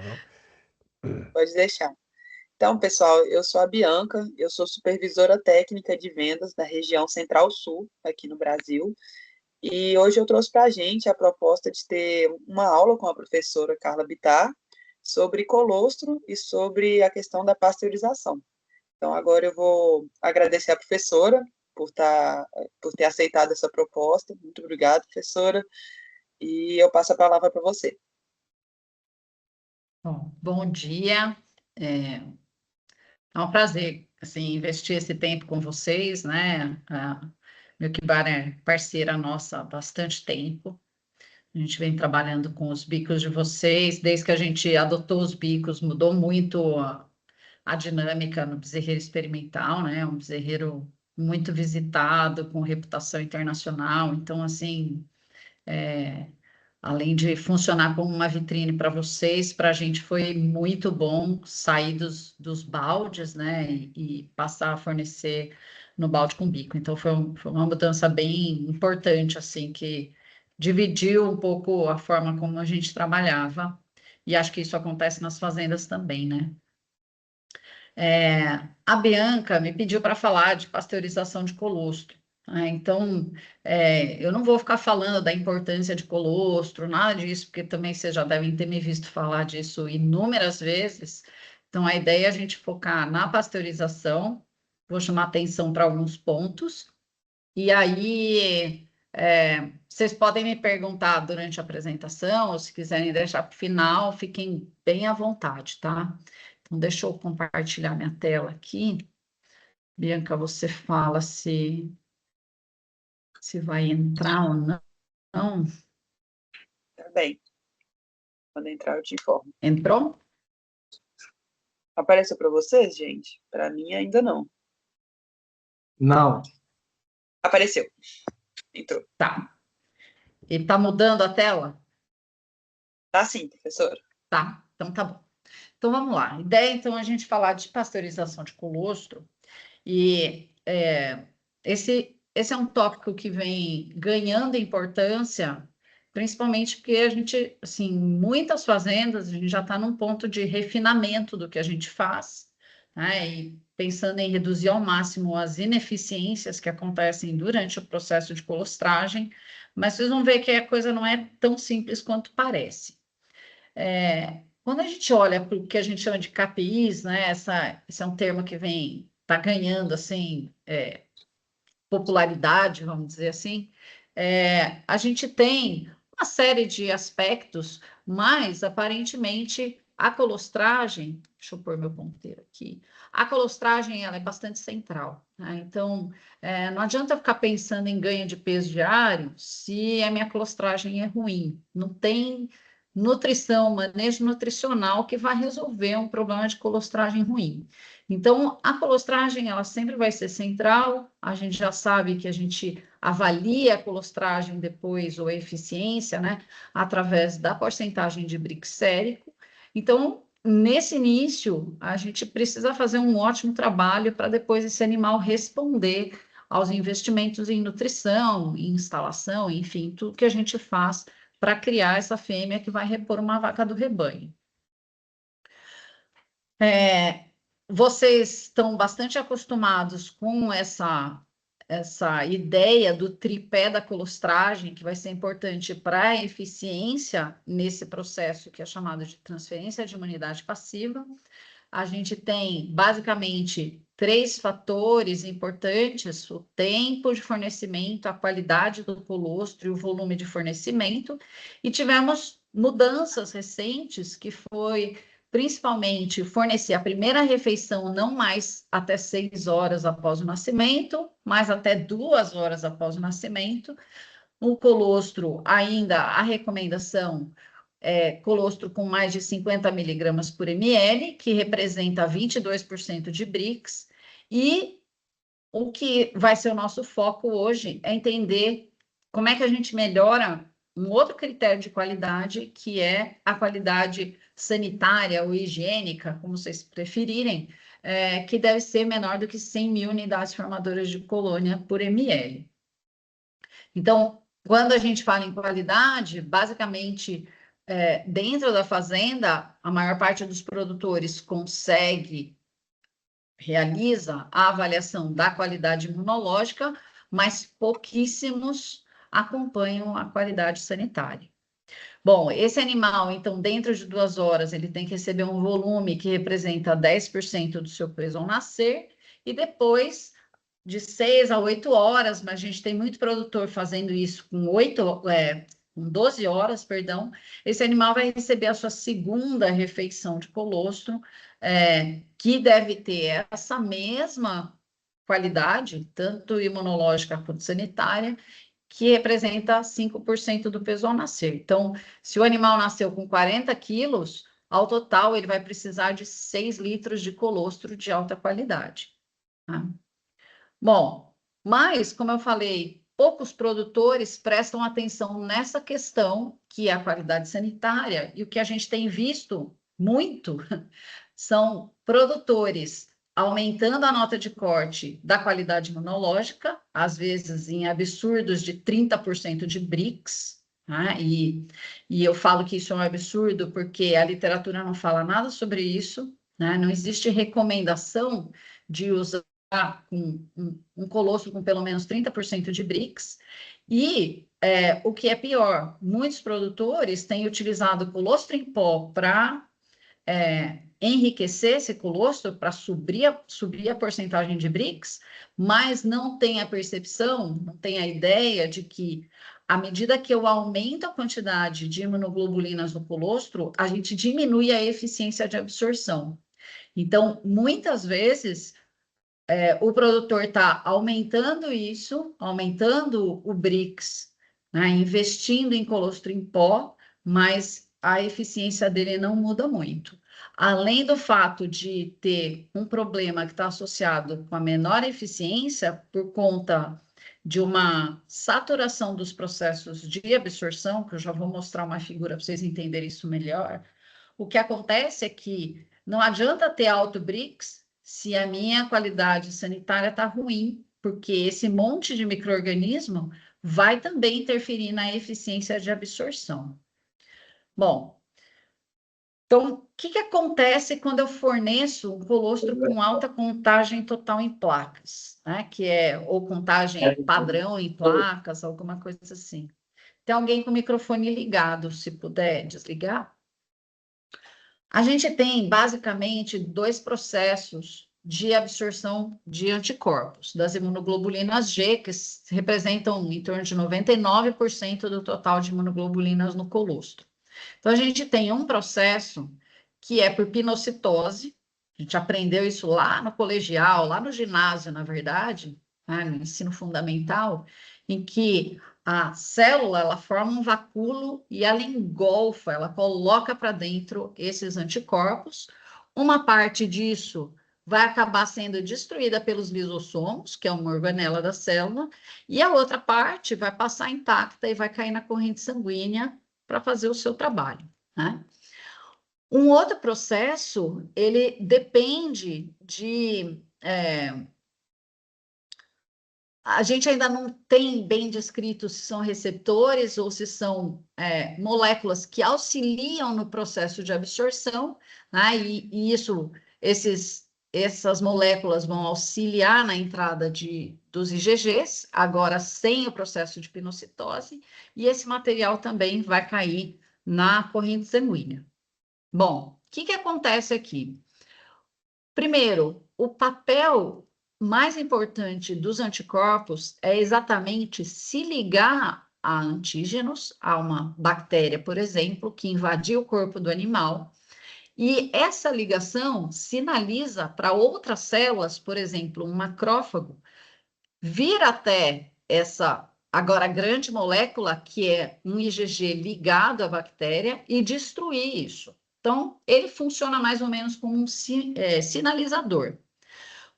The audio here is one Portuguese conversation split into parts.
Não? Pode deixar. Então, pessoal, eu sou a Bianca, eu sou supervisora técnica de vendas da região Central-Sul, aqui no Brasil, e hoje eu trouxe para a gente a proposta de ter uma aula com a professora Carla Bittar sobre colostro e sobre a questão da pasteurização. Então, agora eu vou agradecer à professora por ter aceitado essa proposta. Muito obrigada, professora, e eu passo a palavra para você. Bom dia. É um prazer, assim, investir esse tempo com vocês, né? A Milkbar é parceira nossa há bastante tempo. A gente vem trabalhando com os bicos de vocês, desde que a gente adotou os bicos, mudou muito a dinâmica no bezerreiro experimental, né? Um bezerreiro muito visitado, com reputação internacional. Então, assim, além de funcionar como uma vitrine para vocês, para a gente foi muito bom sair dos baldes, né, e passar a fornecer no balde com bico. Então, foi uma mudança bem importante, assim, que dividiu um pouco a forma como a gente trabalhava, e acho que isso acontece nas fazendas também, né. A Bianca me pediu para falar de pasteurização de colostro. Então, eu não vou ficar falando da importância de colostro, nada disso, porque também vocês já devem ter me visto falar disso inúmeras vezes. Então, a ideia é a gente focar na pasteurização, vou chamar atenção para alguns pontos, e aí vocês podem me perguntar durante a apresentação, ou se quiserem deixar para o final, fiquem bem à vontade, tá? Então, deixa eu compartilhar minha tela aqui. Bianca, você fala se vai entrar ou não. Tá bem. Quando entrar, eu te informo. Entrou? Apareceu para vocês, gente? Para mim, ainda não. Não. Apareceu. Entrou. Tá. E tá mudando a tela? Tá sim, professora. Tá, então tá bom. Então, vamos lá. A ideia, então, é a gente falar de pasteurização de colostro. E esse é um tópico que vem ganhando importância, principalmente porque a gente, assim, muitas fazendas, a gente já está num ponto de refinamento do que a gente faz, né? E pensando em reduzir ao máximo as ineficiências que acontecem durante o processo de colostragem, mas vocês vão ver que a coisa não é tão simples quanto parece. Quando a gente olha para o que a gente chama de KPIs, né? Esse é um termo que está ganhando assim popularidade, vamos dizer assim. A gente tem uma série de aspectos, mas aparentemente a colostragem, deixa eu pôr meu ponteiro aqui, a colostragem ela é bastante central, né? Então, não adianta ficar pensando em ganho de peso diário se a minha colostragem é ruim. Não tem nutrição, manejo nutricional que vai resolver um problema de colostragem ruim. Então, a colostragem, ela sempre vai ser central, a gente já sabe que a gente avalia a colostragem depois, ou a eficiência, né, através da porcentagem de Brix sérico. Então, nesse início, a gente precisa fazer um ótimo trabalho para depois esse animal responder aos investimentos em nutrição, em instalação, enfim, tudo que a gente faz para criar essa fêmea que vai repor uma vaca do rebanho. Vocês estão bastante acostumados com essa ideia do tripé da colostragem, que vai ser importante para a eficiência nesse processo que é chamado de transferência de imunidade passiva. A gente tem, basicamente, 3 fatores importantes: o tempo de fornecimento, a qualidade do colostro e o volume de fornecimento. E tivemos mudanças recentes, que foi principalmente fornecer a primeira refeição não mais até 6 horas após o nascimento, mas até 2 horas após o nascimento. O colostro, ainda a recomendação colostro com mais de 50 miligramas por ml, que representa 22% de Brix. E o que vai ser o nosso foco hoje é entender como é que a gente melhora um outro critério de qualidade, que é a qualidade sanitária ou higiênica, como vocês preferirem, que deve ser menor do que 100 mil unidades formadoras de colônia por ml. Então, quando a gente fala em qualidade, basicamente, dentro da fazenda, a maior parte dos produtores realiza a avaliação da qualidade imunológica, mas pouquíssimos acompanham a qualidade sanitária. Bom, esse animal, então, dentro de 2 horas, ele tem que receber um volume que representa 10% do seu peso ao nascer, e depois, de 6 a 8 horas, mas a gente tem muito produtor fazendo isso com 12 horas, perdão, esse animal vai receber a sua segunda refeição de colostro, que deve ter essa mesma qualidade, tanto imunológica quanto sanitária, que representa 5% do peso ao nascer. Então, se o animal nasceu com 40 quilos, ao total ele vai precisar de 6 litros de colostro de alta qualidade. Tá? Bom, mas, como eu falei, poucos produtores prestam atenção nessa questão, que é a qualidade sanitária, e o que a gente tem visto muito são produtores aumentando a nota de corte da qualidade imunológica, às vezes em absurdos de 30% de BRICS, né? E eu falo que isso é um absurdo porque a literatura não fala nada sobre isso, né? Não existe recomendação de usar um colostro com pelo menos 30% de BRICS, e o que é pior, muitos produtores têm utilizado colostro em pó para enriquecer esse colostro, para subir a porcentagem de BRICS, mas não tem a percepção, não tem a ideia de que, à medida que eu aumento a quantidade de imunoglobulinas no colostro, a gente diminui a eficiência de absorção. Então, muitas vezes, o produtor está aumentando isso, aumentando o BRICS, né, investindo em colostro em pó, mas a eficiência dele não muda muito. Além do fato de ter um problema que está associado com a menor eficiência por conta de uma saturação dos processos de absorção, que eu já vou mostrar uma figura para vocês entenderem isso melhor, o que acontece é que não adianta ter alto BRICS se a minha qualidade sanitária está ruim, porque esse monte de micro-organismo vai também interferir na eficiência de absorção. Bom, então, o que acontece quando eu forneço um colostro com alta contagem total em placas, né? Que ou contagem padrão em placas, alguma coisa assim. Tem alguém com o microfone ligado, se puder desligar? A gente tem, basicamente, 2 processos de absorção de anticorpos, das imunoglobulinas G, que representam em torno de 99% do total de imunoglobulinas no colostro. Então, a gente tem um processo que é por pinocitose, a gente aprendeu isso lá no colegial, lá no ginásio, na verdade, né, no ensino fundamental, em que a célula, ela forma um vacúolo e ela engolfa, ela coloca para dentro esses anticorpos. Uma parte disso vai acabar sendo destruída pelos lisossomos, que é uma organela da célula, e a outra parte vai passar intacta e vai cair na corrente sanguínea para fazer o seu trabalho, né? Um outro processo, ele depende de... a gente ainda não tem bem descrito se são receptores ou se são moléculas que auxiliam no processo de absorção, né? E essas moléculas vão auxiliar na entrada dos IgGs, agora sem o processo de pinocitose, e esse material também vai cair na corrente sanguínea. Bom, o que acontece aqui? Primeiro, o papel mais importante dos anticorpos é exatamente se ligar a antígenos, a uma bactéria, por exemplo, que invadiu o corpo do animal, e essa ligação sinaliza para outras células, por exemplo, um macrófago, vir até essa agora grande molécula, que é um IgG ligado à bactéria, e destruir isso. Então, ele funciona mais ou menos como um sinalizador.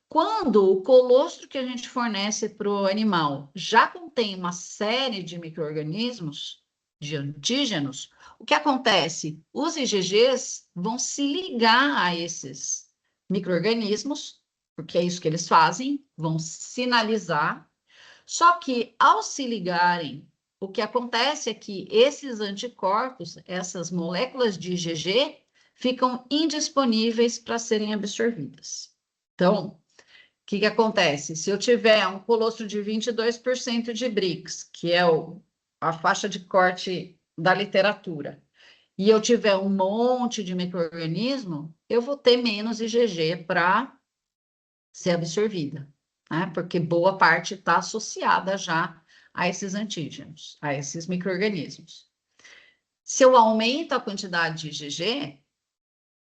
Quando o colostro que a gente fornece para o animal já contém uma série de micro-organismos, de antígenos, o que acontece? Os IgGs vão se ligar a esses micro-organismos, porque é isso que eles fazem, vão sinalizar, só que ao se ligarem o que acontece é que esses anticorpos, essas moléculas de IgG, ficam indisponíveis para serem absorvidas. Então, o que acontece? Se eu tiver um colostro de 22% de Brix, que é a faixa de corte da literatura, e eu tiver um monte de micro-organismo, eu vou ter menos IgG para ser absorvida, né? Porque boa parte está associada já a esses antígenos, a esses micro-organismos. Se eu aumento a quantidade de IgG,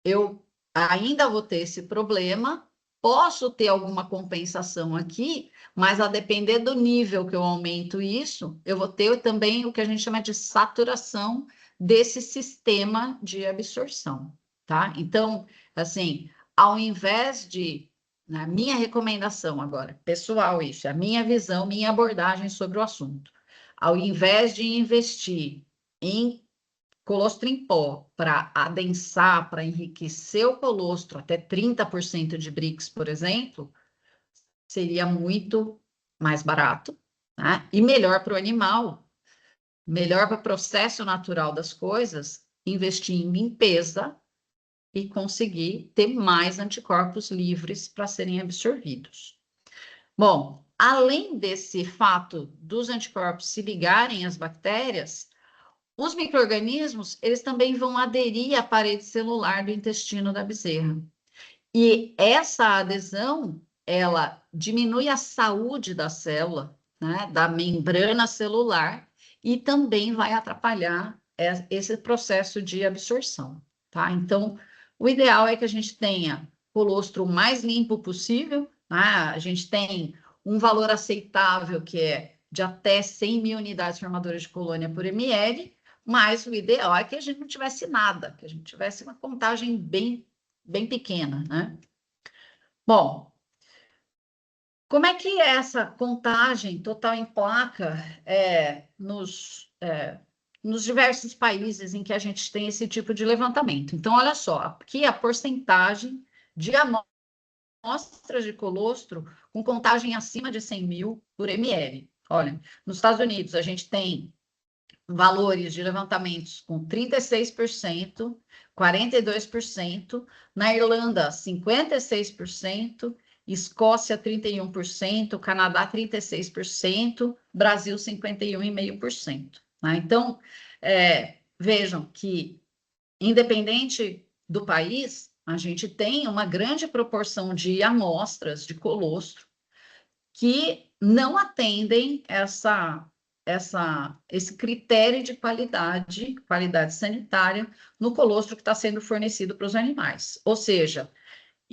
eu ainda vou ter esse problema, posso ter alguma compensação aqui, mas a depender do nível que eu aumento isso, eu vou ter também o que a gente chama de saturação desse sistema de absorção, tá? Então, assim, ao invés de, na minha recomendação agora, pessoal, isso, a minha visão, minha abordagem sobre o assunto, ao invés de investir em colostro em pó para adensar, para enriquecer o colostro até 30% de Brix, por exemplo, seria muito mais barato, né? E melhor para o animal, melhor para o processo natural das coisas, investir em limpeza e conseguir ter mais anticorpos livres para serem absorvidos. Bom, além desse fato dos anticorpos se ligarem às bactérias, os micro-organismos, eles também vão aderir à parede celular do intestino da bezerra. E essa adesão, ela diminui a saúde da célula, né, da membrana celular, e também vai atrapalhar esse processo de absorção, tá? Então, o ideal é que a gente tenha colostro o mais limpo possível, né? A gente tem um valor aceitável, que é de até 100 mil unidades formadoras de colônia por ml, mas o ideal é que a gente não tivesse nada, que a gente tivesse uma contagem bem pequena, né? Bom, como é que é essa contagem total em placa nos diversos países em que a gente tem esse tipo de levantamento? Então, olha só, aqui a porcentagem de amostras de colostro com contagem acima de 100 mil por ml. Olha, nos Estados Unidos a gente tem valores de levantamentos com 36%, 42%, na Irlanda 56%, Escócia 31%, Canadá 36%, Brasil 51,5%. Né? Então, vejam que, independente do país, a gente tem uma grande proporção de amostras de colostro que não atendem esse critério de qualidade sanitária no colostro que está sendo fornecido para os animais. Ou seja,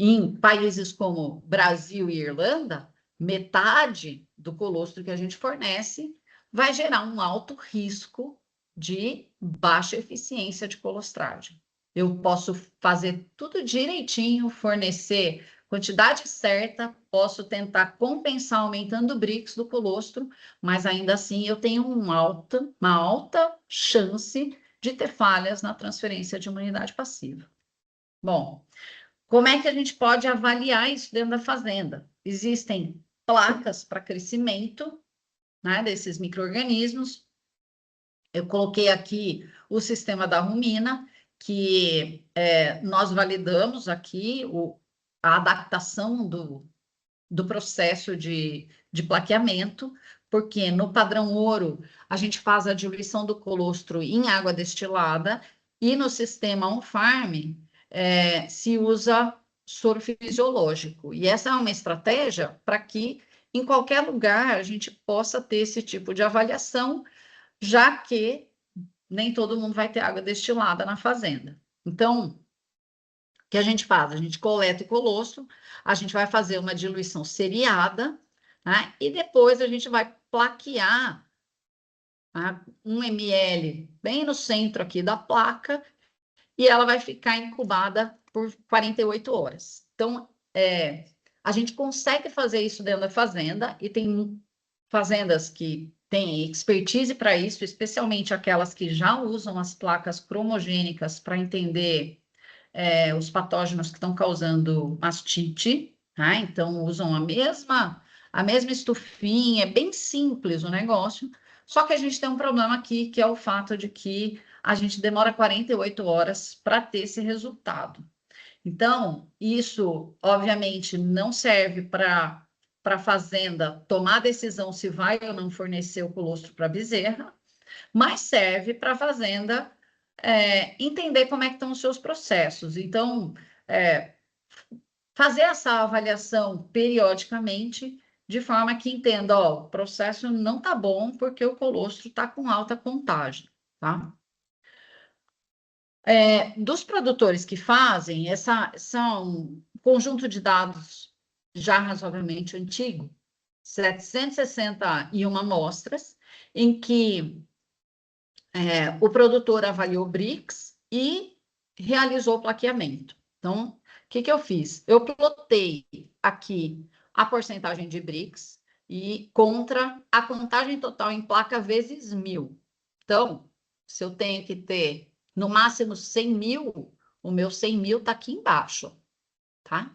em países como Brasil e Irlanda, metade do colostro que a gente fornece vai gerar um alto risco de baixa eficiência de colostragem. Eu posso fazer tudo direitinho, fornecer quantidade certa, posso tentar compensar aumentando o Brix do colostro, mas ainda assim eu tenho uma alta chance de ter falhas na transferência de imunidade passiva. Bom, como é que a gente pode avaliar isso dentro da fazenda? Existem placas para crescimento, né, desses micro-organismos. Eu coloquei aqui o sistema da rumina, que nós validamos aqui a adaptação do processo de plaqueamento, porque no padrão ouro a gente faz a diluição do colostro em água destilada e no sistema on-farm se usa soro fisiológico. E essa é uma estratégia para que em qualquer lugar a gente possa ter esse tipo de avaliação, já que nem todo mundo vai ter água destilada na fazenda. Então, o que a gente faz? A gente coleta o colostro, a gente vai fazer uma diluição seriada, né? E depois a gente vai plaquear 1 ml bem no centro aqui da placa e ela vai ficar incubada por 48 horas. Então, a gente consegue fazer isso dentro da fazenda e tem fazendas que têm expertise para isso, especialmente aquelas que já usam as placas cromogênicas para entender os patógenos que estão causando mastite, tá? Então usam a mesma estufinha, é bem simples o negócio, Só que a gente tem um problema aqui, que é o fato de que a gente demora 48 horas para ter esse resultado. Então, isso, obviamente, não serve para a fazenda tomar a decisão se vai ou não fornecer o colostro para a bezerra, mas serve para a fazenda entender como é que estão os seus processos. Então, fazer essa avaliação periodicamente, de forma que entenda, ó, o processo não está bom porque o colostro está com alta contagem, tá? Dos produtores que fazem, são um conjunto de dados já razoavelmente antigo, 761 amostras, em que o produtor avaliou BRICS e realizou o plaqueamento. Então, o que eu fiz? Eu plotei aqui a porcentagem de BRICS e contra a contagem total em placa vezes 1.000. Então, se eu tenho que ter no máximo 100.000, o meu 100.000 está aqui embaixo, tá?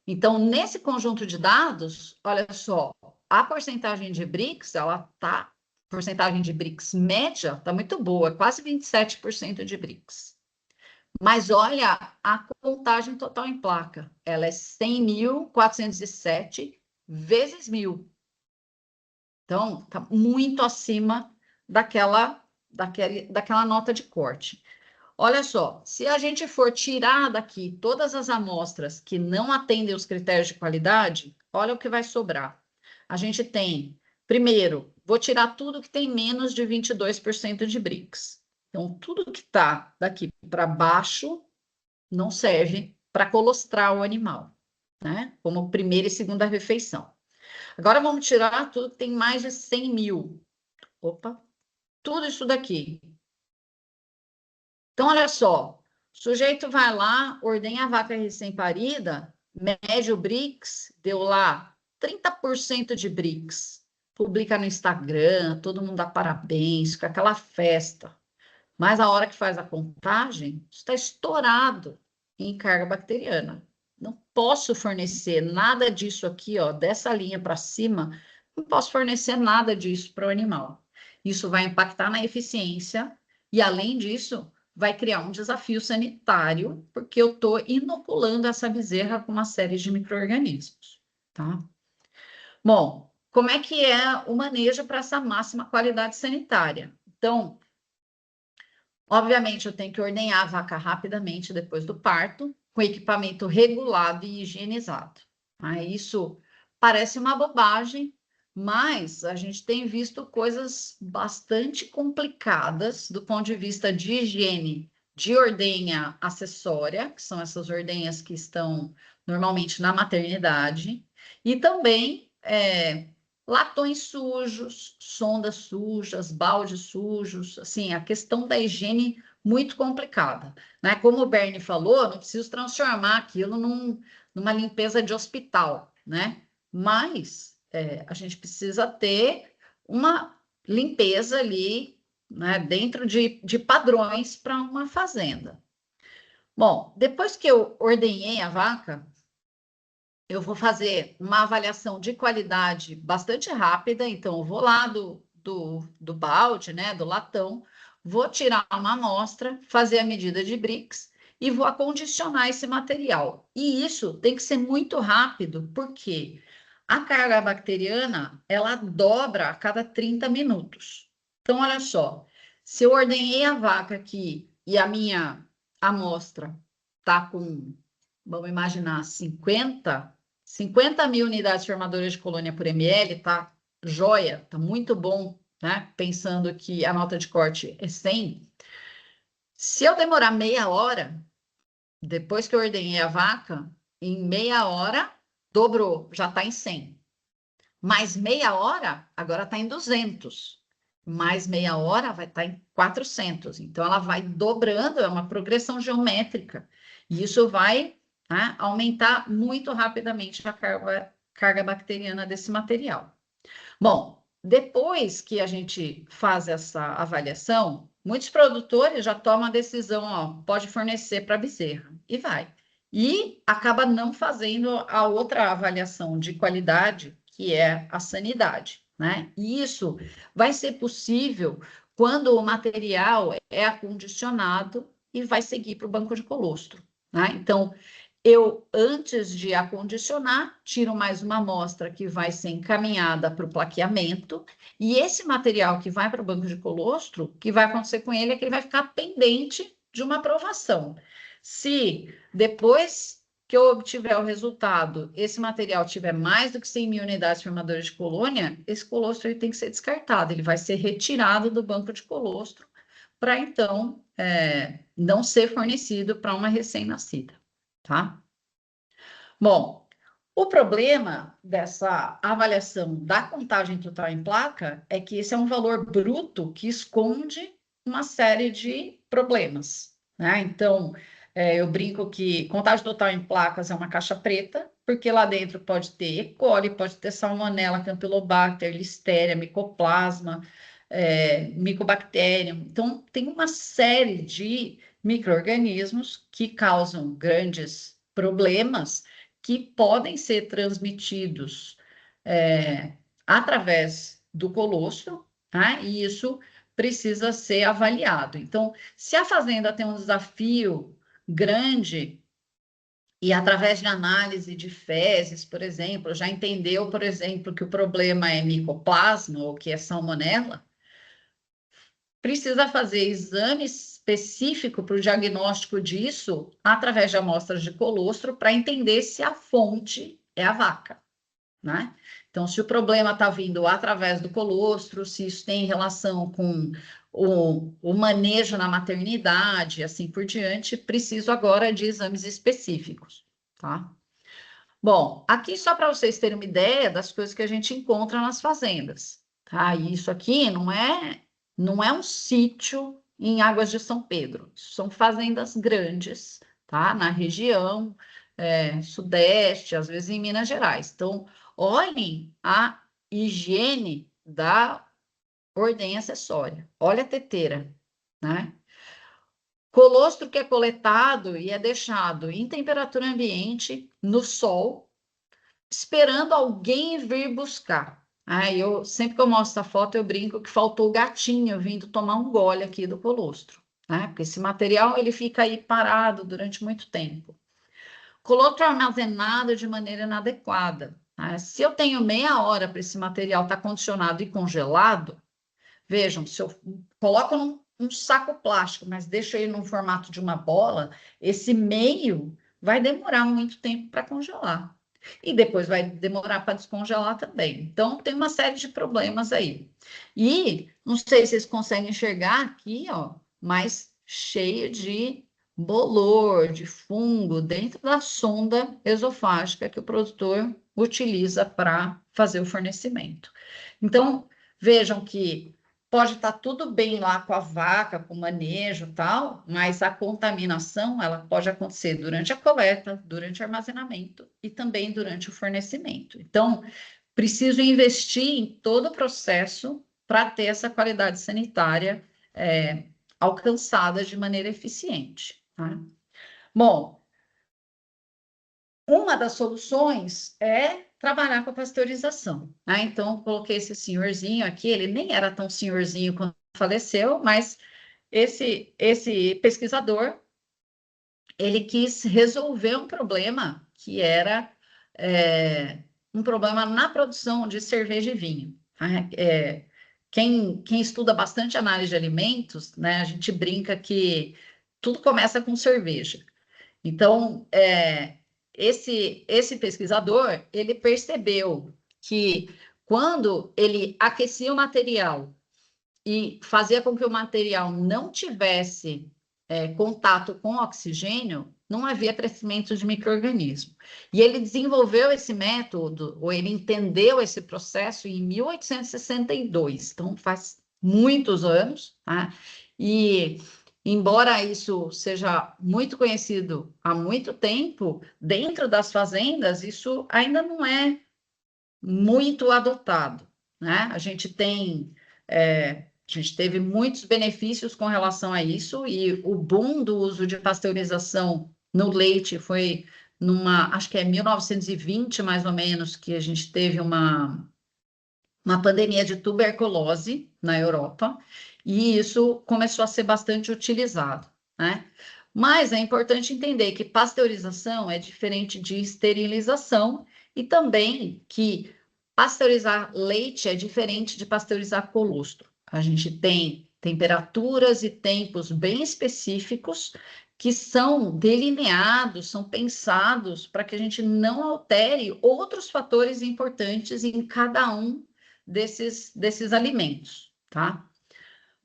Então, nesse conjunto de dados, olha só, a porcentagem de BRICS, porcentagem de BRICS média está muito boa, quase 27% de BRICS. Mas olha a contagem total em placa, ela é 100.407 vezes 1.000. Então, está muito acima daquela nota de corte. Olha só, se a gente for tirar daqui todas as amostras que não atendem os critérios de qualidade, olha o que vai sobrar. A gente tem, primeiro, vou tirar tudo que tem menos de 22% de BRICS. Então, tudo que está daqui para baixo não serve para colostrar o animal, né? Como primeira e segunda refeição. Agora, vamos tirar tudo que tem mais de 100.000. Opa, tudo isso daqui. Então, olha só, o sujeito vai lá, ordenha a vaca recém-parida, mede o BRICS, deu lá 30% de BRICS, publica no Instagram, todo mundo dá parabéns, com aquela festa. Mas a hora que faz a contagem, está estourado em carga bacteriana. Não posso fornecer nada disso aqui, ó, dessa linha para cima, não posso fornecer nada disso para o animal. Isso vai impactar na eficiência e, além disso, vai criar um desafio sanitário, porque eu estou inoculando essa bezerra com uma série de micro-organismos, tá? Bom, como é que é o manejo para essa máxima qualidade sanitária? Então, obviamente, eu tenho que ordenhar a vaca rapidamente depois do parto, com equipamento regulado e higienizado. Isso parece uma bobagem, mas a gente tem visto coisas bastante complicadas do ponto de vista de higiene de ordenha acessória, que são essas ordenhas que estão normalmente na maternidade, e também latões sujos, sondas sujas, baldes sujos, assim, a questão da higiene muito complicada, né? Como o Bernie falou, não preciso transformar aquilo numa limpeza de hospital, né? Mas a gente precisa ter uma limpeza ali, né, dentro de padrões para uma fazenda. Bom, depois que eu ordenhei a vaca, eu vou fazer uma avaliação de qualidade bastante rápida, então eu vou lá do balde, né, do latão, vou tirar uma amostra, fazer a medida de BRICS e vou acondicionar esse material. E isso tem que ser muito rápido, porque a carga bacteriana, ela dobra a cada 30 minutos. Então, olha só, se eu ordenhei a vaca aqui e a minha amostra está com, vamos imaginar, 50.000 unidades formadoras de colônia por ml, tá joia, tá muito bom, né? Pensando que a nota de corte é 100. Se eu demorar meia hora, depois que eu ordenhei a vaca, em meia hora, dobrou, já está em 100. Mais meia hora, agora está em 200. Mais meia hora, vai estar em 400. Então, ela vai dobrando, é uma progressão geométrica. E isso vai, né, aumentar muito rapidamente a carga bacteriana desse material. Bom, depois que a gente faz essa avaliação, muitos produtores já tomam a decisão, ó, pode fornecer para a bezerra, e vai. E acaba não fazendo a outra avaliação de qualidade, que é a sanidade. né? E isso vai ser possível quando o material é acondicionado e vai seguir para o banco de colostro, né? Então, eu, antes de acondicionar, tiro mais uma amostra que vai ser encaminhada para o plaqueamento, e esse material que vai para o banco de colostro, o que vai acontecer com ele é que ele vai ficar pendente de uma aprovação. Se depois que eu obtiver o resultado, esse material tiver mais do que 100 mil unidades formadoras de colônia, esse colostro ele tem que ser descartado, ele vai ser retirado do banco de colostro para, então, não ser fornecido para uma recém-nascida, tá? Bom, o problema dessa avaliação da contagem total em placa é que esse é um valor bruto que esconde uma série de problemas, né? Então, eu brinco que contagem total em placas é uma caixa preta, porque lá dentro pode ter E. coli, pode ter salmonella, campylobacter, listéria, micoplasma, micobacterium. Então, tem uma série de micro-organismos que causam grandes problemas que podem ser transmitidos através do colostro, tá? E isso precisa ser avaliado. Então, se a fazenda tem um desafio grande e através de análise de fezes, por exemplo, já entendeu, por exemplo, que o problema é micoplasma ou que é salmonela, precisa fazer exame específico para o diagnóstico disso através de amostras de colostro para entender se a fonte é a vaca, né? Então, se o problema está vindo através do colostro, se isso tem relação com o manejo na maternidade, assim por diante, preciso agora de exames específicos, tá? Bom, aqui só para vocês terem uma ideia das coisas que a gente encontra nas fazendas, tá? E isso aqui não é um sítio em Águas de São Pedro, são fazendas grandes, tá? Na região sudeste, às vezes em Minas Gerais. Então, olhem a higiene da ordenha acessória, olha a teteira, né? Colostro que é coletado e é deixado em temperatura ambiente, no sol, esperando alguém vir buscar. Eu sempre que eu mostro a foto, eu brinco que faltou o gatinho vindo tomar um gole aqui do colostro, né? Porque esse material ele fica aí parado durante muito tempo. Colostro armazenado de maneira inadequada, né? Se eu tenho meia hora para esse material estar condicionado e congelado, vejam, se eu coloco num saco plástico, mas deixo ele no formato de uma bola, esse meio vai demorar muito tempo para congelar. E depois vai demorar para descongelar também. Então, tem uma série de problemas aí. E, não sei se vocês conseguem enxergar aqui, ó, mas cheio de bolor, de fungo, dentro da sonda esofágica que o produtor utiliza para fazer o fornecimento. Então, vejam que pode estar tudo bem lá com a vaca, com o manejo e tal, mas a contaminação ela pode acontecer durante a coleta, durante o armazenamento e também durante o fornecimento. Então, preciso investir em todo o processo para ter essa qualidade sanitária alcançada de maneira eficiente, tá? Bom, uma das soluções é trabalhar com a pasteurização, né? Então, coloquei esse senhorzinho aqui, ele nem era tão senhorzinho quando faleceu, mas esse pesquisador, ele quis resolver um problema que era um problema na produção de cerveja e vinho. Quem estuda bastante análise de alimentos, né, a gente brinca que tudo começa com cerveja. Então, esse pesquisador, ele percebeu que quando ele aquecia o material e fazia com que o material não tivesse contato com oxigênio, não havia crescimento de micro-organismo. E ele desenvolveu esse método, ou ele entendeu esse processo em 1862, então faz muitos anos, tá? E embora isso seja muito conhecido há muito tempo, dentro das fazendas, isso ainda não é muito adotado, né? A gente teve muitos benefícios com relação a isso, e o boom do uso de pasteurização no leite foi acho que é 1920, mais ou menos, que a gente teve uma pandemia de tuberculose na Europa, e isso começou a ser bastante utilizado, né? Mas é importante entender que pasteurização é diferente de esterilização e também que pasteurizar leite é diferente de pasteurizar colostro. A gente tem temperaturas e tempos bem específicos que são delineados, são pensados para que a gente não altere outros fatores importantes em cada um desses alimentos, tá?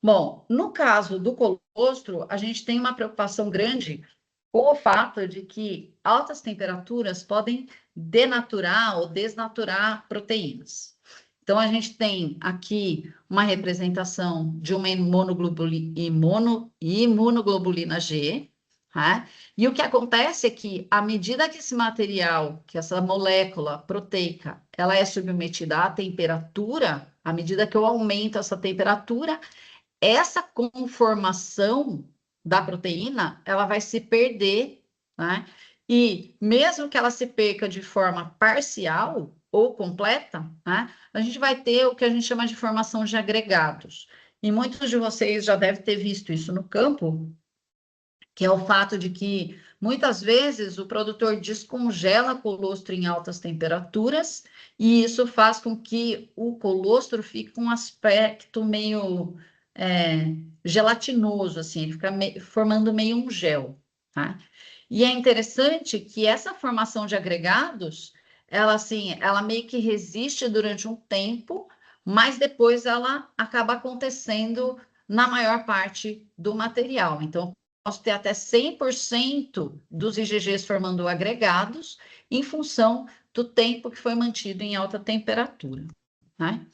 Bom, no caso do colostro, a gente tem uma preocupação grande com o fato de que altas temperaturas podem denaturar ou desnaturar proteínas. Então, a gente tem aqui uma representação de uma imunoglobulina G, tá? E o que acontece é que, à medida que esse material, que essa molécula proteica, ela é submetida à temperatura, à medida que eu aumento essa temperatura, essa conformação da proteína, ela vai se perder, né? E mesmo que ela se perca de forma parcial ou completa, né, a gente vai ter o que a gente chama de formação de agregados. E muitos de vocês já devem ter visto isso no campo, que é o fato de que muitas vezes o produtor descongela colostro em altas temperaturas, e isso faz com que o colostro fique com um aspecto meio gelatinoso, assim, ele fica formando meio um gel, tá? E é interessante que essa formação de agregados, ela assim, ela meio que resiste durante um tempo, mas depois ela acaba acontecendo na maior parte do material. Então, posso ter até 100% dos IgGs formando agregados em função do tempo que foi mantido em alta temperatura, né?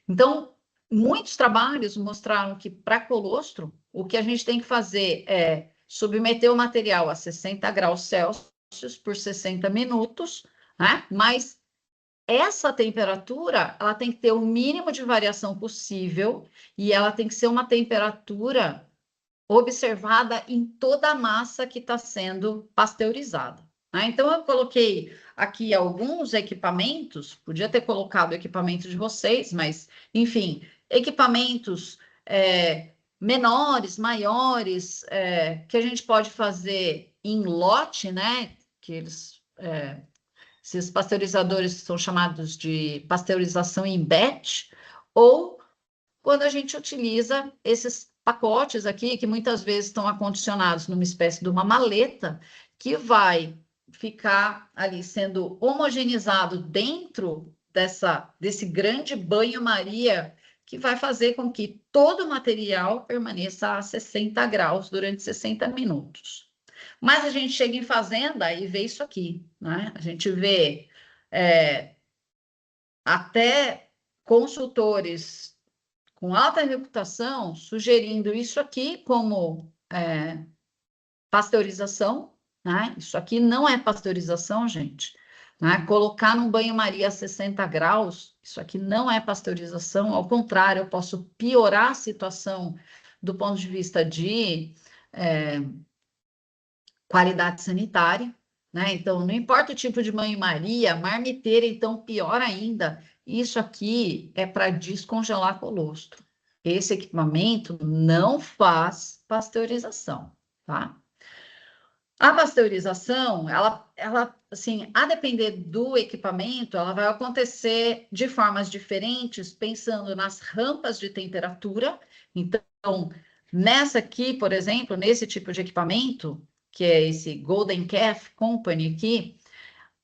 Então, muitos trabalhos mostraram que para colostro, o que a gente tem que fazer é submeter o material a 60 graus Celsius por 60 minutos, né? Mas essa temperatura, ela tem que ter o mínimo de variação possível e ela tem que ser uma temperatura observada em toda a massa que está sendo pasteurizada, né? Então, eu coloquei aqui alguns equipamentos, podia ter colocado o equipamento de vocês, mas, enfim, equipamentos menores, maiores, que a gente pode fazer em lote, né? Que esses pasteurizadores são chamados de pasteurização em batch, ou quando a gente utiliza esses pacotes aqui, que muitas vezes estão acondicionados numa espécie de uma maleta, que vai ficar ali sendo homogeneizado dentro desse grande banho-maria, que vai fazer com que todo o material permaneça a 60 graus durante 60 minutos. Mas a gente chega em fazenda e vê isso aqui, né? A gente vê até consultores com alta reputação, sugerindo isso aqui como pasteurização, né? Isso aqui não é pasteurização, gente. Né? Colocar num banho-maria a 60 graus, isso aqui não é pasteurização, ao contrário, eu posso piorar a situação do ponto de vista de qualidade sanitária, né? Então, não importa o tipo de banho-maria, marmiteira, então, pior ainda, isso aqui é para descongelar colostro. Esse equipamento não faz pasteurização, tá? A pasteurização, ela, assim, a depender do equipamento, ela vai acontecer de formas diferentes, pensando nas rampas de temperatura. Então, nessa aqui, por exemplo, nesse tipo de equipamento, que é esse Golden Calf Company aqui,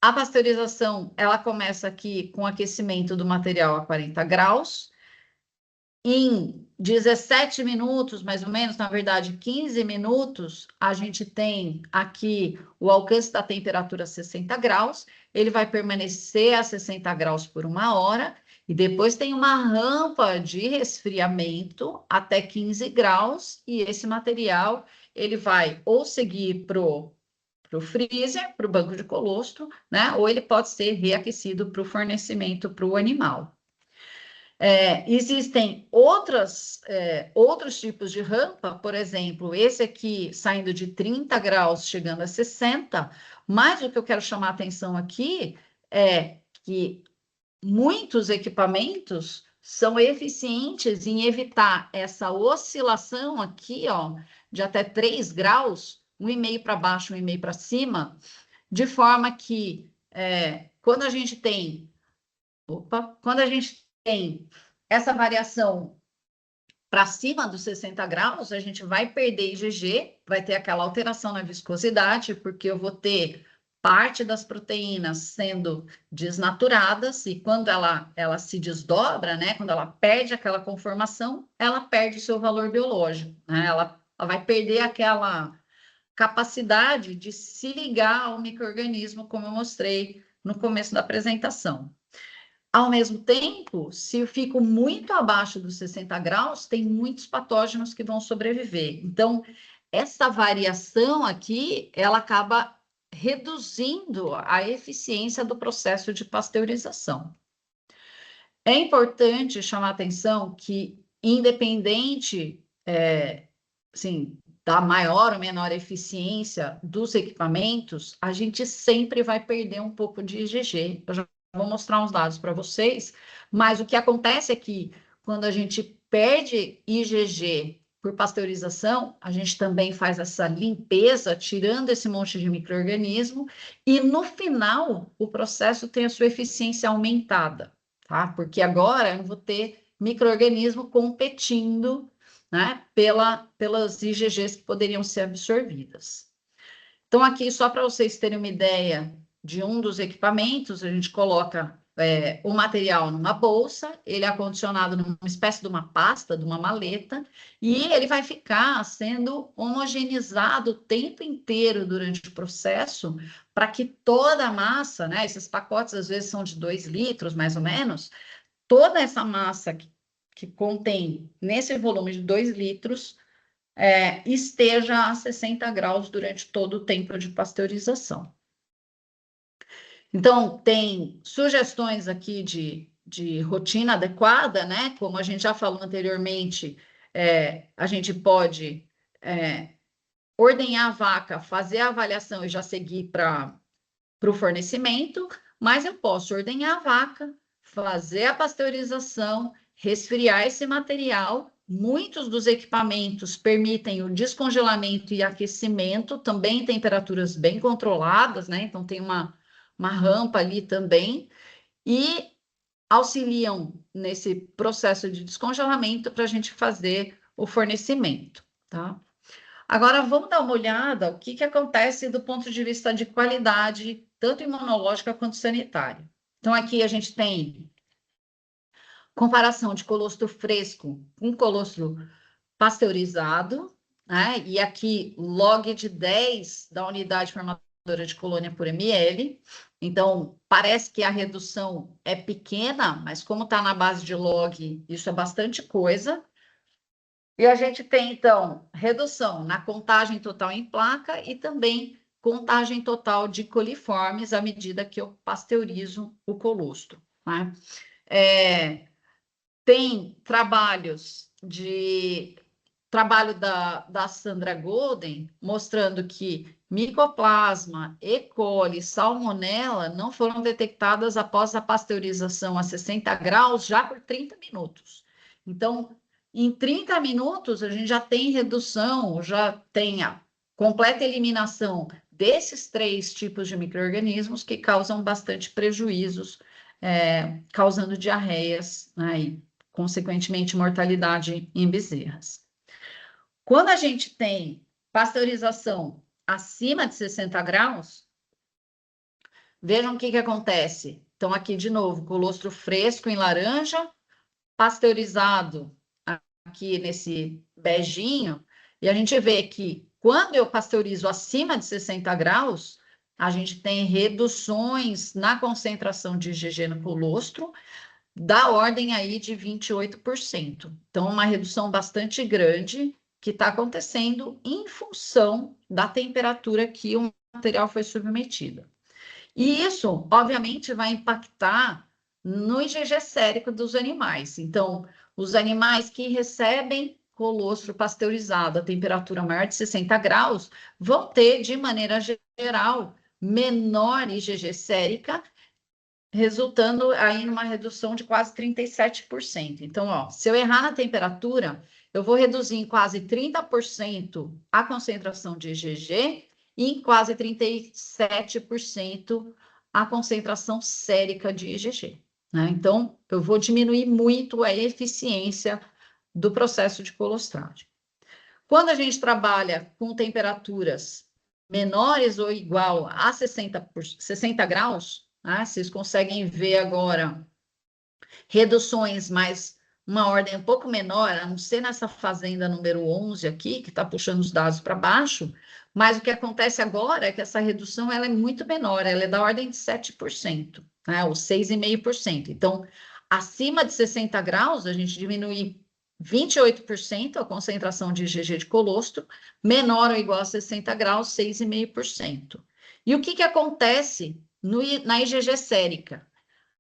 a pasteurização, ela começa aqui com aquecimento do material a 40 graus. Em 17 minutos, mais ou menos, na verdade, 15 minutos, a gente tem aqui o alcance da temperatura a 60 graus, ele vai permanecer a 60 graus por 1 hora, e depois tem uma rampa de resfriamento até 15 graus, e esse material, ele vai ou seguir para o freezer, para o banco de colostro, né? Ou ele pode ser reaquecido para o fornecimento para o animal. Existem outros tipos de rampa, por exemplo, esse aqui saindo de 30 graus, chegando a 60, mas o que eu quero chamar a atenção aqui é que muitos equipamentos são eficientes em evitar essa oscilação aqui, ó, de até 3 graus, 1,5 para baixo, 1,5 para cima, de forma que quando a gente tem essa variação para cima dos 60 graus, a gente vai perder IgG, vai ter aquela alteração na viscosidade, porque eu vou ter parte das proteínas sendo desnaturadas, e quando ela se desdobra, né, quando ela perde aquela conformação, ela perde o seu valor biológico, né? Ela vai perder aquela capacidade de se ligar ao micro-organismo, como eu mostrei no começo da apresentação. Ao mesmo tempo, se eu fico muito abaixo dos 60 graus, tem muitos patógenos que vão sobreviver. Então, essa variação aqui, ela acaba reduzindo a eficiência do processo de pasteurização. É importante chamar a atenção que, independente, assim, da maior ou menor eficiência dos equipamentos, a gente sempre vai perder um pouco de IgG. Eu já vou mostrar uns dados para vocês, mas o que acontece é que quando a gente perde IgG por pasteurização, a gente também faz essa limpeza, tirando esse monte de micro-organismo, e no final o processo tem a sua eficiência aumentada, tá? Porque agora eu vou ter micro-organismo competindo, né, pelas IgGs que poderiam ser absorvidas. Então, aqui, só para vocês terem uma ideia de um dos equipamentos, a gente coloca o material numa bolsa, ele é acondicionado numa espécie de uma pasta, de uma maleta, e ele vai ficar sendo homogeneizado o tempo inteiro durante o processo, para que toda a massa, né, esses pacotes às vezes são de 2 litros, mais ou menos, toda essa massa que contém nesse volume de 2 litros esteja a 60 graus durante todo o tempo de pasteurização. Então, tem sugestões aqui de rotina adequada, né? Como a gente já falou anteriormente, a gente pode ordenhar a vaca, fazer a avaliação e já seguir para o fornecimento, mas eu posso ordenhar a vaca, fazer a pasteurização, resfriar esse material. Muitos dos equipamentos permitem o descongelamento e aquecimento, também em temperaturas bem controladas, né? Então, tem uma rampa ali também, e auxiliam nesse processo de descongelamento para a gente fazer o fornecimento, tá? Agora, vamos dar uma olhada o que acontece do ponto de vista de qualidade, tanto imunológica quanto sanitária. Então, aqui a gente tem comparação de colostro fresco com colostro pasteurizado, né? E aqui, log de 10 da unidade formadora de colônia por ml. Então, parece que a redução é pequena, mas como está na base de log, isso é bastante coisa. E a gente tem, então, redução na contagem total em placa e também contagem total de coliformes à medida que eu pasteurizo o colostro, né? Tem trabalho da Sandra Golden, mostrando que Mycoplasma, E. coli, Salmonella não foram detectadas após a pasteurização a 60 graus já por 30 minutos. Então, em 30 minutos, a gente já tem redução, já tem a completa eliminação desses 3 tipos de micro-organismos que causam bastante prejuízos, causando diarreias, né, e, consequentemente, mortalidade em bezerras. Quando a gente tem pasteurização acima de 60 graus, vejam o que acontece. Então, aqui de novo, colostro fresco em laranja, pasteurizado aqui nesse beijinho, e a gente vê que quando eu pasteurizo acima de 60 graus, a gente tem reduções na concentração de IgG no colostro, da ordem aí de 28%. Então, uma redução bastante grande que está acontecendo em função da temperatura que o material foi submetido. E isso, obviamente, vai impactar no IgG sérico dos animais. Então, os animais que recebem colostro pasteurizado a temperatura maior de 60 graus vão ter, de maneira geral, menor IgG sérica, resultando aí numa redução de quase 37%. Então, ó, se eu errar na temperatura, eu vou reduzir em quase 30% a concentração de IgG e em quase 37% a concentração sérica de IgG, né? Então, eu vou diminuir muito a eficiência do processo de colostragem. Quando a gente trabalha com temperaturas menores ou igual a 60 graus, né? Vocês conseguem ver agora reduções, mas uma ordem um pouco menor, a não ser nessa fazenda número 11 aqui, que está puxando os dados para baixo, mas o que acontece agora é que essa redução ela é muito menor, ela é da ordem de 7%, né, ou 6,5%. Então, acima de 60 graus, a gente diminui 28% a concentração de IgG de colostro, menor ou igual a 60 graus, 6,5%. E o que acontece na IgG sérica?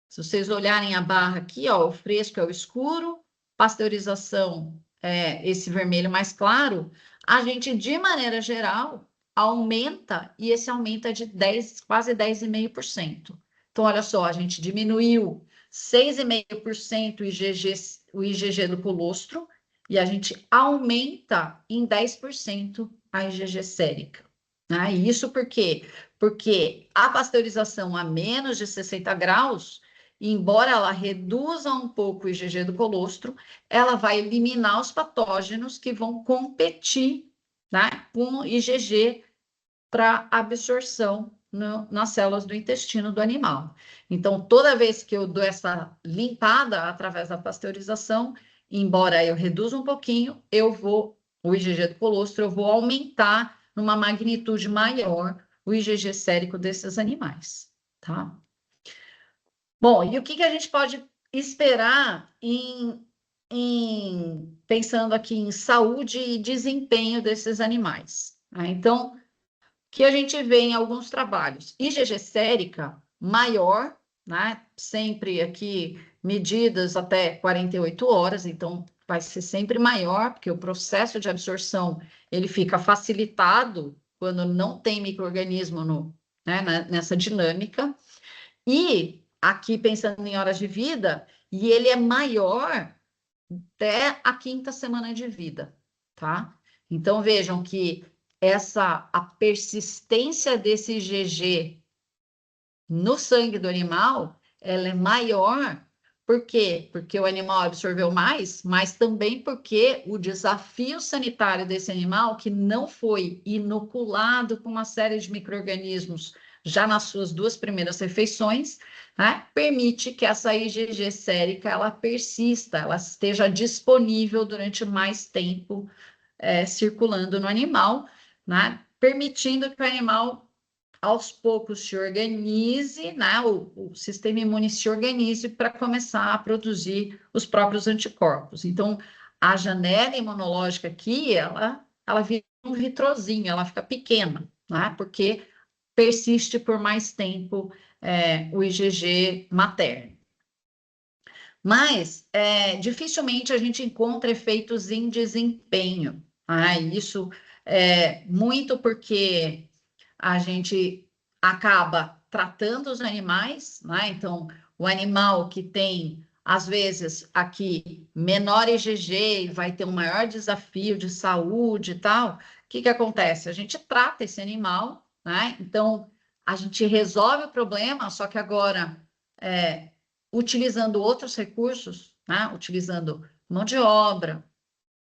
Se vocês olharem a barra aqui, ó, o fresco é o escuro, pasteurização é esse vermelho mais claro, a gente, de maneira geral, aumenta, e esse aumenta de 10, quase 10,5%. Então, olha só, a gente diminuiu 6,5% o IgG do colostro, e a gente aumenta em 10% a IgG sérica. Né? E isso por quê? Porque a pasteurização a menos de 60 graus, embora ela reduza um pouco o IgG do colostro, ela vai eliminar os patógenos que vão competir, né, com o IgG para absorção nas células do intestino do animal. Então, toda vez que eu dou essa limpada através da pasteurização, embora eu reduza um pouquinho, o IgG do colostro, eu vou aumentar numa magnitude maior o IgG sérico desses animais, tá? Bom, e o que a gente pode esperar pensando aqui em saúde e desempenho desses animais? Então, o que a gente vê em alguns trabalhos? IgG sérica maior, né? Sempre aqui medidas até 48 horas, então vai ser sempre maior, porque o processo de absorção ele fica facilitado quando não tem micro-organismo nessa dinâmica. E aqui pensando em horas de vida, e ele é maior até a 5ª semana de vida, tá? Então vejam que a persistência desse IgG no sangue do animal, ela é maior. Por quê? Porque o animal absorveu mais, mas também porque o desafio sanitário desse animal, que não foi inoculado com uma série de micro-organismos já nas suas 2 primeiras refeições, né, permite que essa IgG sérica ela persista, ela esteja disponível durante mais tempo circulando no animal, né, permitindo que o animal aos poucos se organize, né, o sistema imune se organize para começar a produzir os próprios anticorpos. Então, a janela imunológica aqui, ela vira um vitrozinho, ela fica pequena, né, porque persiste por mais tempo o IgG materno. Mas, dificilmente a gente encontra efeitos em desempenho. Isso é muito porque a gente acaba tratando os animais, né? Então, o animal que tem, às vezes, aqui, menor IgG, vai ter um maior desafio de saúde e tal. O que acontece? A gente trata esse animal, né? Então, a gente resolve o problema, só que agora, utilizando outros recursos, né? Utilizando mão de obra,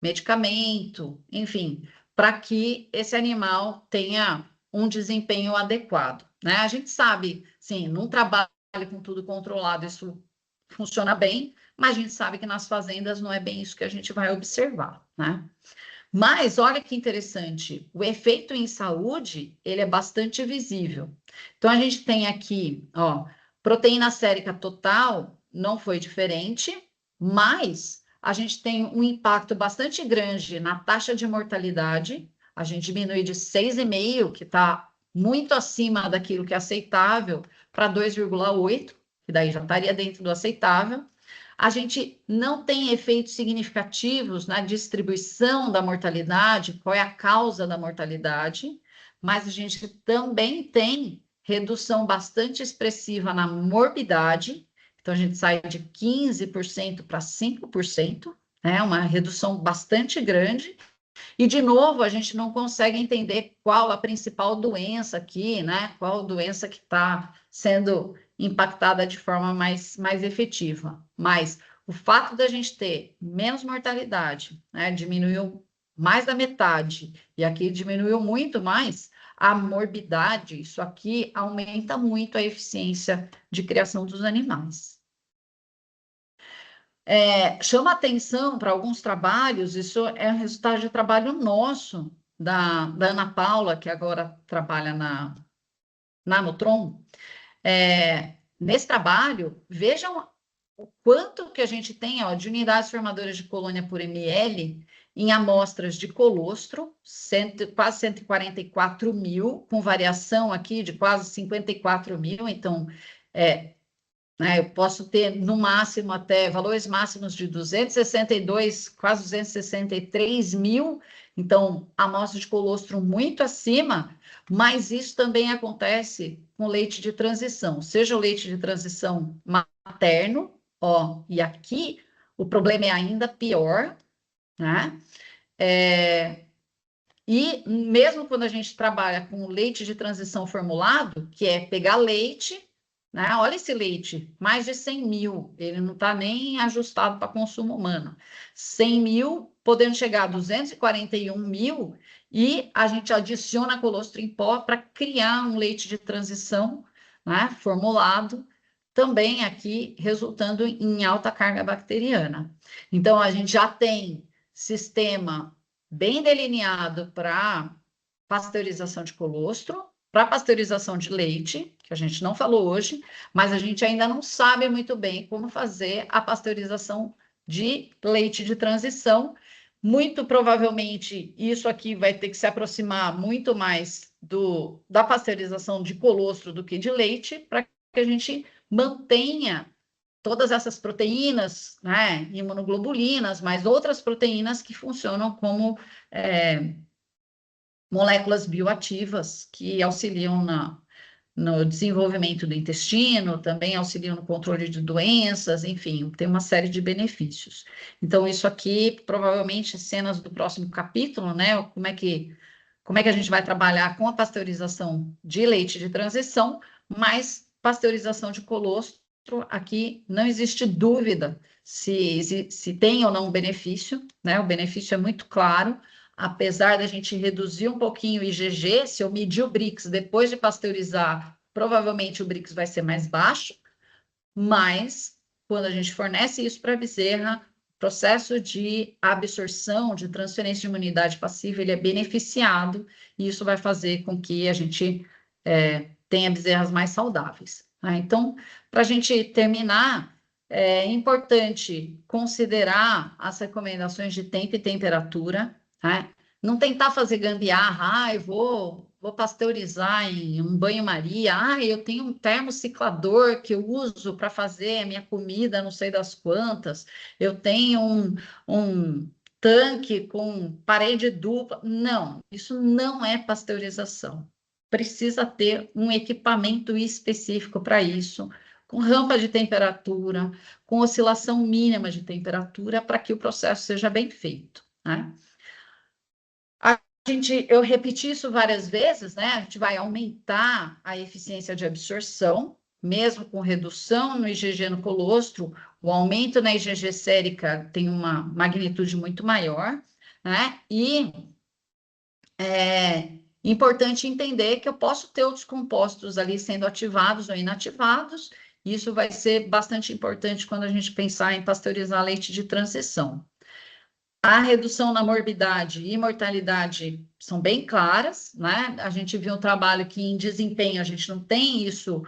medicamento, enfim, para que esse animal tenha um desempenho adequado, né? A gente sabe, sim, num trabalho com tudo controlado, isso funciona bem, mas a gente sabe que nas fazendas não é bem isso que a gente vai observar, né? Mas olha que interessante, o efeito em saúde, ele é bastante visível. Então, a gente tem aqui, ó, proteína sérica total não foi diferente, mas a gente tem um impacto bastante grande na taxa de mortalidade, a gente diminui de 6,5, que está muito acima daquilo que é aceitável, para 2,8, que daí já estaria dentro do aceitável. A gente não tem efeitos significativos na distribuição da mortalidade, qual é a causa da mortalidade, mas a gente também tem redução bastante expressiva na morbidade, então a gente sai de 15% para 5%, né? Uma redução bastante grande. E, de novo, a gente não consegue entender qual a principal doença aqui, né? Qual doença que está sendo impactada de forma mais efetiva. Mas o fato da gente ter menos mortalidade, né? Diminuiu mais da metade, e aqui diminuiu muito mais a morbidade, isso aqui aumenta muito a eficiência de criação dos animais. Chama atenção para alguns trabalhos, isso é resultado de trabalho nosso, da Ana Paula, que agora trabalha na Nutron. Nesse trabalho, vejam o quanto que a gente tem de unidades formadoras de colônia por ml em amostras de colostro, quase 144 mil, com variação aqui de quase 54 mil, então, eu posso ter, no máximo, até valores máximos de 262, quase 263 mil, então, amostra de colostro muito acima, mas isso também acontece com leite de transição, seja o leite de transição materno, e aqui o problema é ainda pior, né? E mesmo quando a gente trabalha com leite de transição formulado, que é pegar leite, né? Olha esse leite, mais de 100 mil, ele não está nem ajustado para consumo humano. 100 mil, podendo chegar a 241 mil, e a gente adiciona colostro em pó para criar um leite de transição, né? Formulado, também aqui resultando em alta carga bacteriana. Então, a gente já tem sistema bem delineado para pasteurização de colostro, para pasteurização de leite, que a gente não falou hoje, mas a gente ainda não sabe muito bem como fazer a pasteurização de leite de transição. Muito provavelmente, isso aqui vai ter que se aproximar muito mais da pasteurização de colostro do que de leite, para que a gente mantenha todas essas proteínas, né, imunoglobulinas, mas outras proteínas que funcionam como moléculas bioativas que auxiliam no desenvolvimento do intestino, também auxiliam no controle de doenças, enfim, tem uma série de benefícios. Então, isso aqui, provavelmente, cenas do próximo capítulo, né, como é que a gente vai trabalhar com a pasteurização de leite de transição, mas pasteurização de colostro, aqui não existe dúvida se tem ou não benefício, né? O benefício é muito claro, apesar da gente reduzir um pouquinho o IgG, se eu medir o Brix depois de pasteurizar, provavelmente o Brix vai ser mais baixo, mas quando a gente fornece isso para a bezerra, o processo de absorção, de transferência de imunidade passiva, ele é beneficiado, e isso vai fazer com que a gente tenha bezerras mais saudáveis. Né? Então, para a gente terminar, é importante considerar as recomendações de tempo e temperatura, né? Não tentar fazer gambiarra, eu vou pasteurizar em um banho-maria, eu tenho um termociclador que eu uso para fazer a minha comida, não sei das quantas, eu tenho um tanque com parede dupla. Não, isso não é pasteurização. Precisa ter um equipamento específico para isso, com rampa de temperatura, com oscilação mínima de temperatura, para que o processo seja bem feito, né? Eu repeti isso várias vezes, né? A gente vai aumentar a eficiência de absorção, mesmo com redução no IgG no colostro, o aumento na IgG sérica tem uma magnitude muito maior, né? E é importante entender que eu posso ter outros compostos ali sendo ativados ou inativados, e isso vai ser bastante importante quando a gente pensar em pasteurizar leite de transição. A redução na morbidade e mortalidade são bem claras, né? A gente viu um trabalho que em desempenho a gente não tem isso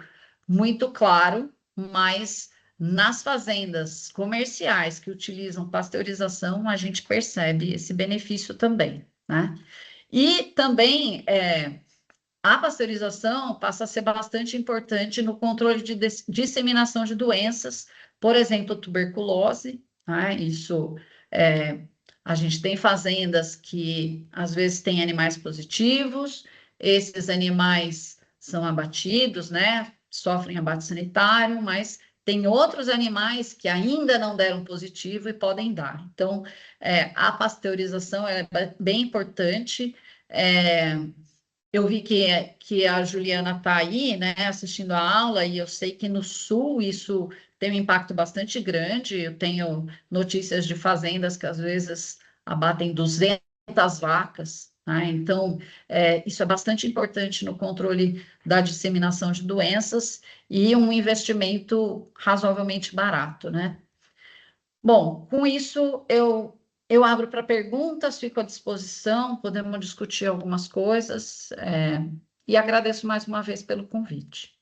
muito claro, mas nas fazendas comerciais que utilizam pasteurização, a gente percebe esse benefício também, né? E também a pasteurização passa a ser bastante importante no controle de disseminação de doenças, por exemplo, tuberculose, né? Isso a gente tem fazendas que às vezes têm animais positivos, esses animais são abatidos, né? Sofrem abate sanitário, mas tem outros animais que ainda não deram positivo e podem dar. Então, a pasteurização é bem importante. Eu vi que a Juliana está aí, né, assistindo a aula, e eu sei que no sul isso tem um impacto bastante grande. Eu tenho notícias de fazendas que às vezes abatem 200 vacas, né? Então, isso é bastante importante no controle da disseminação de doenças e um investimento razoavelmente barato, né? Bom, com isso eu abro para perguntas, fico à disposição, podemos discutir algumas coisas, e agradeço mais uma vez pelo convite.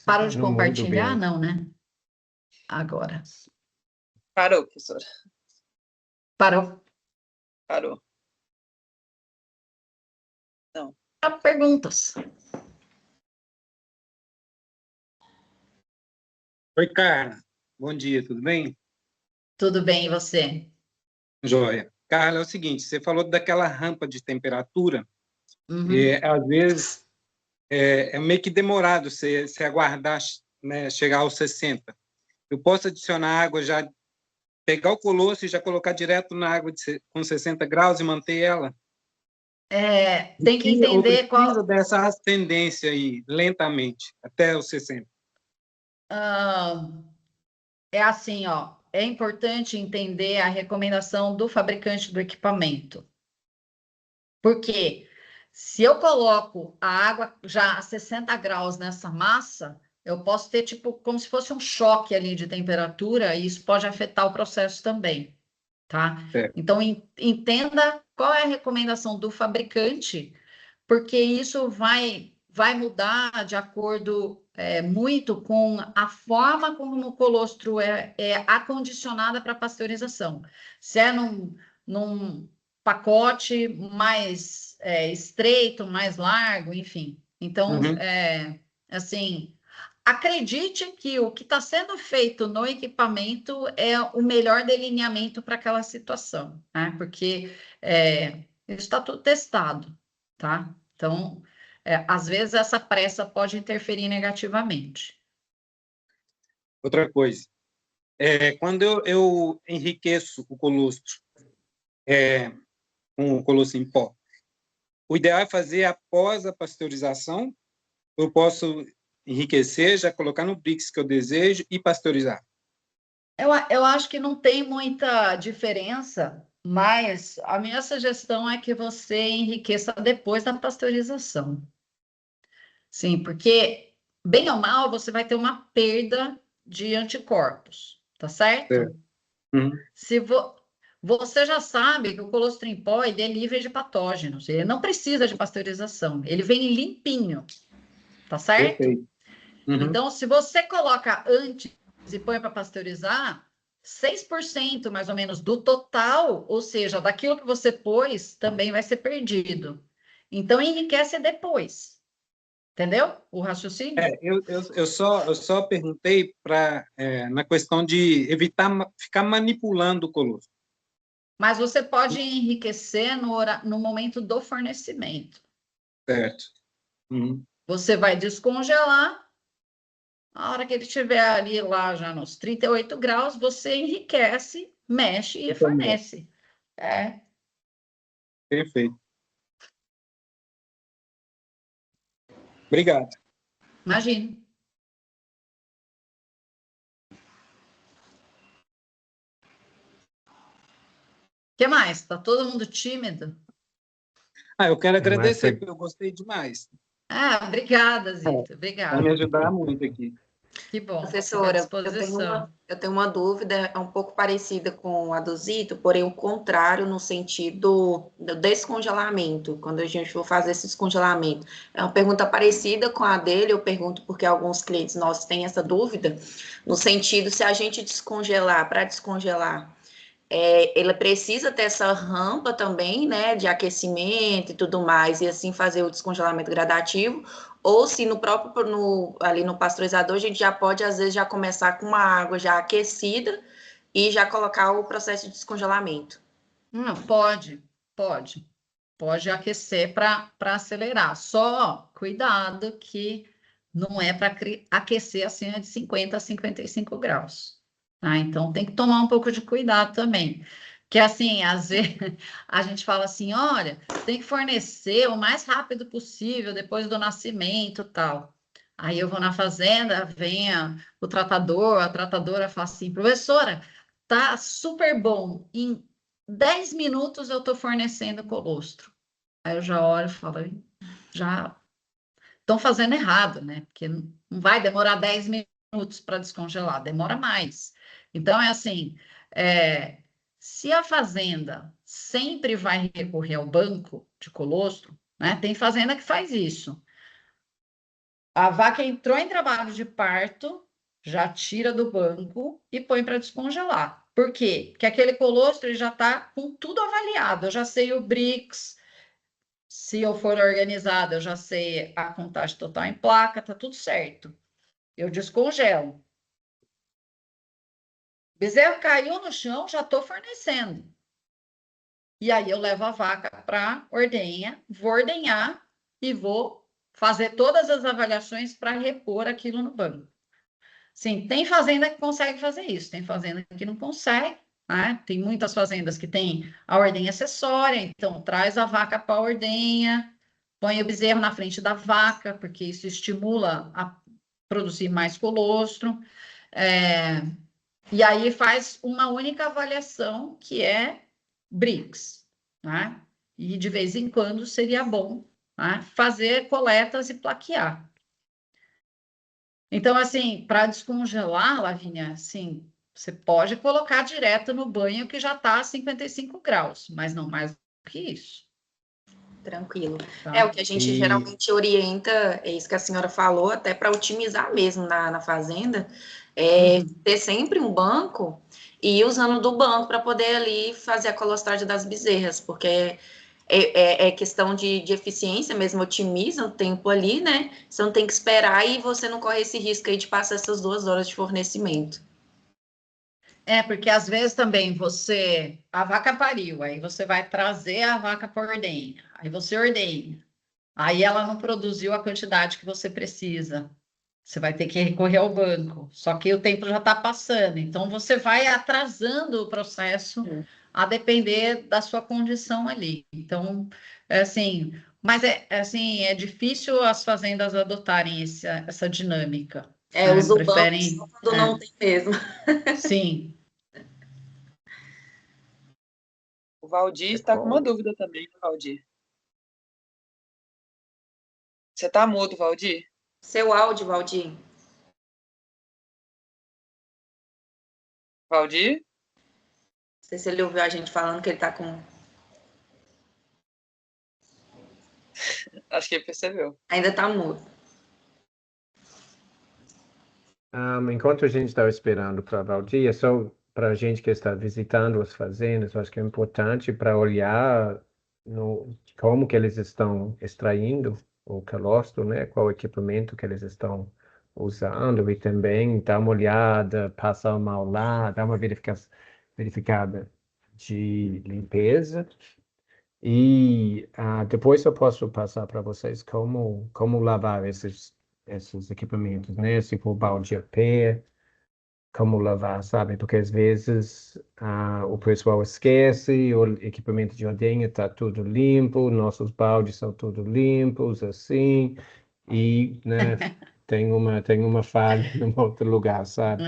Parou de Muito compartilhar? bem. Não, né? Agora. Parou, professora. Parou. Parou. Não. Para perguntas. Oi, Carla. Bom dia, tudo bem? Tudo bem, e você? Joia. Carla, é o seguinte, você falou daquela rampa de temperatura, Uhum. e às vezes é meio que demorado você aguardar, né, chegar aos 60. Eu posso adicionar água, já pegar o colosso e já colocar direto na água com 60 graus e manter ela? Tem que entender precisa dessa ascendência aí, lentamente, até os 60. É assim, ó, é importante entender a recomendação do fabricante do equipamento. Porque se eu coloco a água já a 60 graus nessa massa, eu posso ter, tipo, como se fosse um choque ali de temperatura, e isso pode afetar o processo também, tá? Então, entenda qual é a recomendação do fabricante, porque isso vai mudar de acordo muito com a forma como o colostro é acondicionada para pasteurização. Se é num pacote mais estreito, mais largo, enfim. Então, assim, acredite que o que está sendo feito no equipamento é o melhor delineamento para aquela situação, né? Porque isso está tudo testado, tá? Então, às vezes essa pressa pode interferir negativamente. Outra coisa, quando eu enriqueço o colostro com o colosso em pó, o ideal é fazer após a pasteurização. Eu posso enriquecer, já colocar no Brix que eu desejo e pasteurizar. Eu acho que não tem muita diferença, mas a minha sugestão é que você enriqueça depois da pasteurização. Sim, porque, bem ou mal, você vai ter uma perda de anticorpos, tá certo? Uhum. Você já sabe que o colostro em pó é livre de patógenos, ele não precisa de pasteurização, ele vem limpinho, tá certo? Perfeito. Uhum. Então, se você coloca antes e põe para pasteurizar, 6% mais ou menos do total, ou seja, daquilo que você pôs, também vai ser perdido. Então, enriquece depois. Entendeu o raciocínio? Eu só perguntei na questão de evitar ficar manipulando o colostro. Mas você pode enriquecer no momento do fornecimento. Certo. Uhum. Você vai descongelar, a hora que ele estiver ali lá já nos 38 graus, você enriquece, mexe e fornece. Perfeito. Obrigado. Imagina. O que mais? Está todo mundo tímido? Eu quero agradecer, porque eu gostei demais. Obrigada, Zita. Obrigada. Vai me ajudar muito aqui. Que bom. Professora, eu tenho uma dúvida, é um pouco parecida com a do Zito, porém o contrário no sentido do descongelamento, quando a gente for fazer esse descongelamento. É uma pergunta parecida com a dele, eu pergunto porque alguns clientes nossos têm essa dúvida, no sentido, se a gente descongelar, para descongelar, ele precisa ter essa rampa também, né, de aquecimento e tudo mais, e assim fazer o descongelamento gradativo, ou se ali no pasteurizador a gente já pode, às vezes, já começar com uma água já aquecida e já colocar o processo de descongelamento? Não, pode aquecer para acelerar. Só cuidado que não é para aquecer acima de 50 a 55 graus. Tá? Então tem que tomar um pouco de cuidado também. Que assim, às vezes a gente fala assim, olha, tem que fornecer o mais rápido possível depois do nascimento, tal. Aí eu vou na fazenda, vem o tratador, a tratadora fala assim, professora, tá super bom. Em 10 minutos eu estou fornecendo colostro. Aí eu já olho e falo, já estão fazendo errado, né? Porque não vai demorar 10 minutos para descongelar, demora mais. Então, é assim, se a fazenda sempre vai recorrer ao banco de colostro, né? Tem fazenda que faz isso. A vaca entrou em trabalho de parto, já tira do banco e põe para descongelar. Por quê? Porque aquele colostro ele já está com tudo avaliado. Eu já sei o BRICS, se eu for organizado, eu já sei a contagem total em placa, tá tudo certo. Eu descongelo. Bezerro caiu no chão, já estou fornecendo. E aí eu levo a vaca para ordenha, vou ordenhar e vou fazer todas as avaliações para repor aquilo no banco. Sim, tem fazenda que consegue fazer isso, tem fazenda que não consegue, né? Tem muitas fazendas que tem a ordenha acessória, então traz a vaca para a ordenha, põe o bezerro na frente da vaca, porque isso estimula a produzir mais colostro, e aí faz uma única avaliação, que é BRICS, né? E de vez em quando seria bom, né, fazer coletas e plaquear. Então, assim, para descongelar, Lavínia, assim, você pode colocar direto no banho que já está a 55 graus, mas não mais do que isso. Tranquilo. Tá? O que a gente geralmente orienta, é isso que a senhora falou, até para otimizar mesmo na fazenda, ter sempre um banco e ir usando do banco para poder ali fazer a colostragem das bezerras, porque é questão de eficiência mesmo, otimiza o tempo ali, né? Você não tem que esperar e você não corre esse risco aí de passar essas 2 horas de fornecimento. Porque às vezes também a vaca pariu, aí você vai trazer a vaca para ordenha, aí você ordenha, aí ela não produziu a quantidade que você precisa, você vai ter que recorrer ao banco, só que o tempo já está passando, então você vai atrasando o processo a depender da sua condição ali. Então, assim, mas assim, é difícil as fazendas adotarem essa dinâmica. Usa o Preferem, banco quando não tem mesmo. Sim. O Valdir está com uma dúvida também, Valdir. Você está mudo, Valdir? Seu áudio, Valdir. Valdir? Não sei se ele ouviu a gente falando que ele está com... Acho que ele percebeu. Ainda está mudo. Enquanto a gente está esperando para Valdir, é só para a gente que está visitando as fazendas, eu acho que é importante para olhar como que eles estão extraindo o calostro, né? Qual equipamento que eles estão usando e também dar uma olhada, passar uma mão lá, dar uma verificada de limpeza. E depois eu posso passar para vocês como lavar esses equipamentos, né? Se for balde a pé, como lavar, sabe? Porque às vezes o pessoal esquece, o equipamento de ordenha está tudo limpo, nossos baldes são tudo limpos, assim, e, né, tem uma falha em outro lugar, sabe?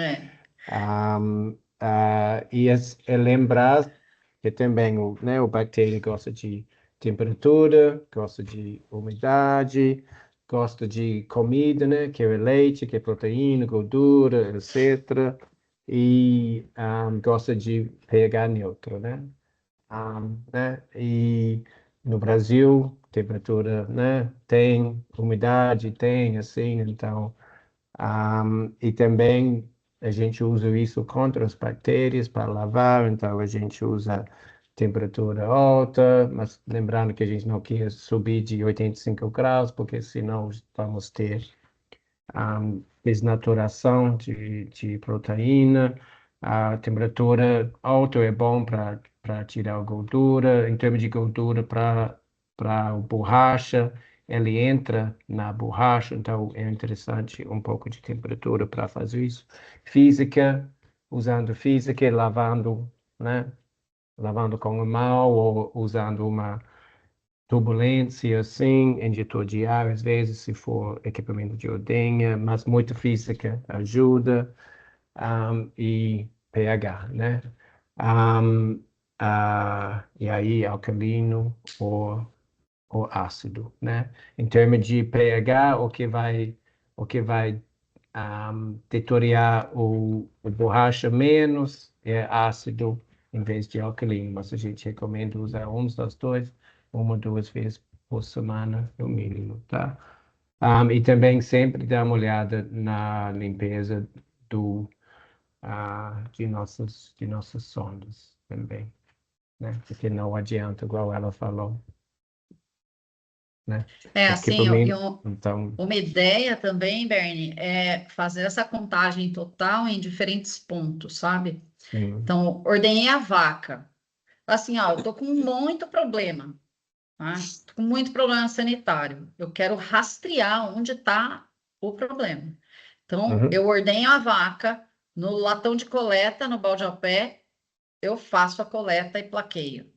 E é lembrar que também o bactéria gosta de temperatura, gosta de umidade, gosta de comida, né? Que é leite, que é proteína, gordura, etc. E gosta de pH neutro, né? E no Brasil, temperatura, né? Tem umidade, tem assim, então... e também a gente usa isso contra as bactérias para lavar, então a gente usa temperatura alta, mas lembrando que a gente não quer subir de 85 graus, porque senão vamos ter desnaturação de proteína. A temperatura alta é bom para tirar a gordura. Em termos de gordura, para a borracha, ele entra na borracha, então é interessante um pouco de temperatura para fazer isso. Física, usando física, lavando, né? Lavando com a mão ou usando uma turbulência, assim, injetor de ar, às vezes, se for equipamento de ordenha, mas muita física ajuda, e pH, né? E aí, alcalino ou ácido, né? Em termos de pH, o que vai deteriorar a borracha menos é ácido em vez de alcalino, mas a gente recomenda usar um dos dois, 1 ou 2 vezes por semana, no mínimo, tá? E também sempre dar uma olhada na limpeza de nossas sondas também, né? Porque não adianta, igual ela falou, né? Assim, Então, uma ideia também, Bernie, é fazer essa contagem total em diferentes pontos, sabe? sim. Então, ordenhei a vaca. Assim, ó, eu tô com muito problema, tá? Tô com muito problema sanitário. Eu quero rastrear onde está o problema. Então, eu ordenho a vaca no latão de coleta, no balde ao pé, eu faço a coleta e plaqueio.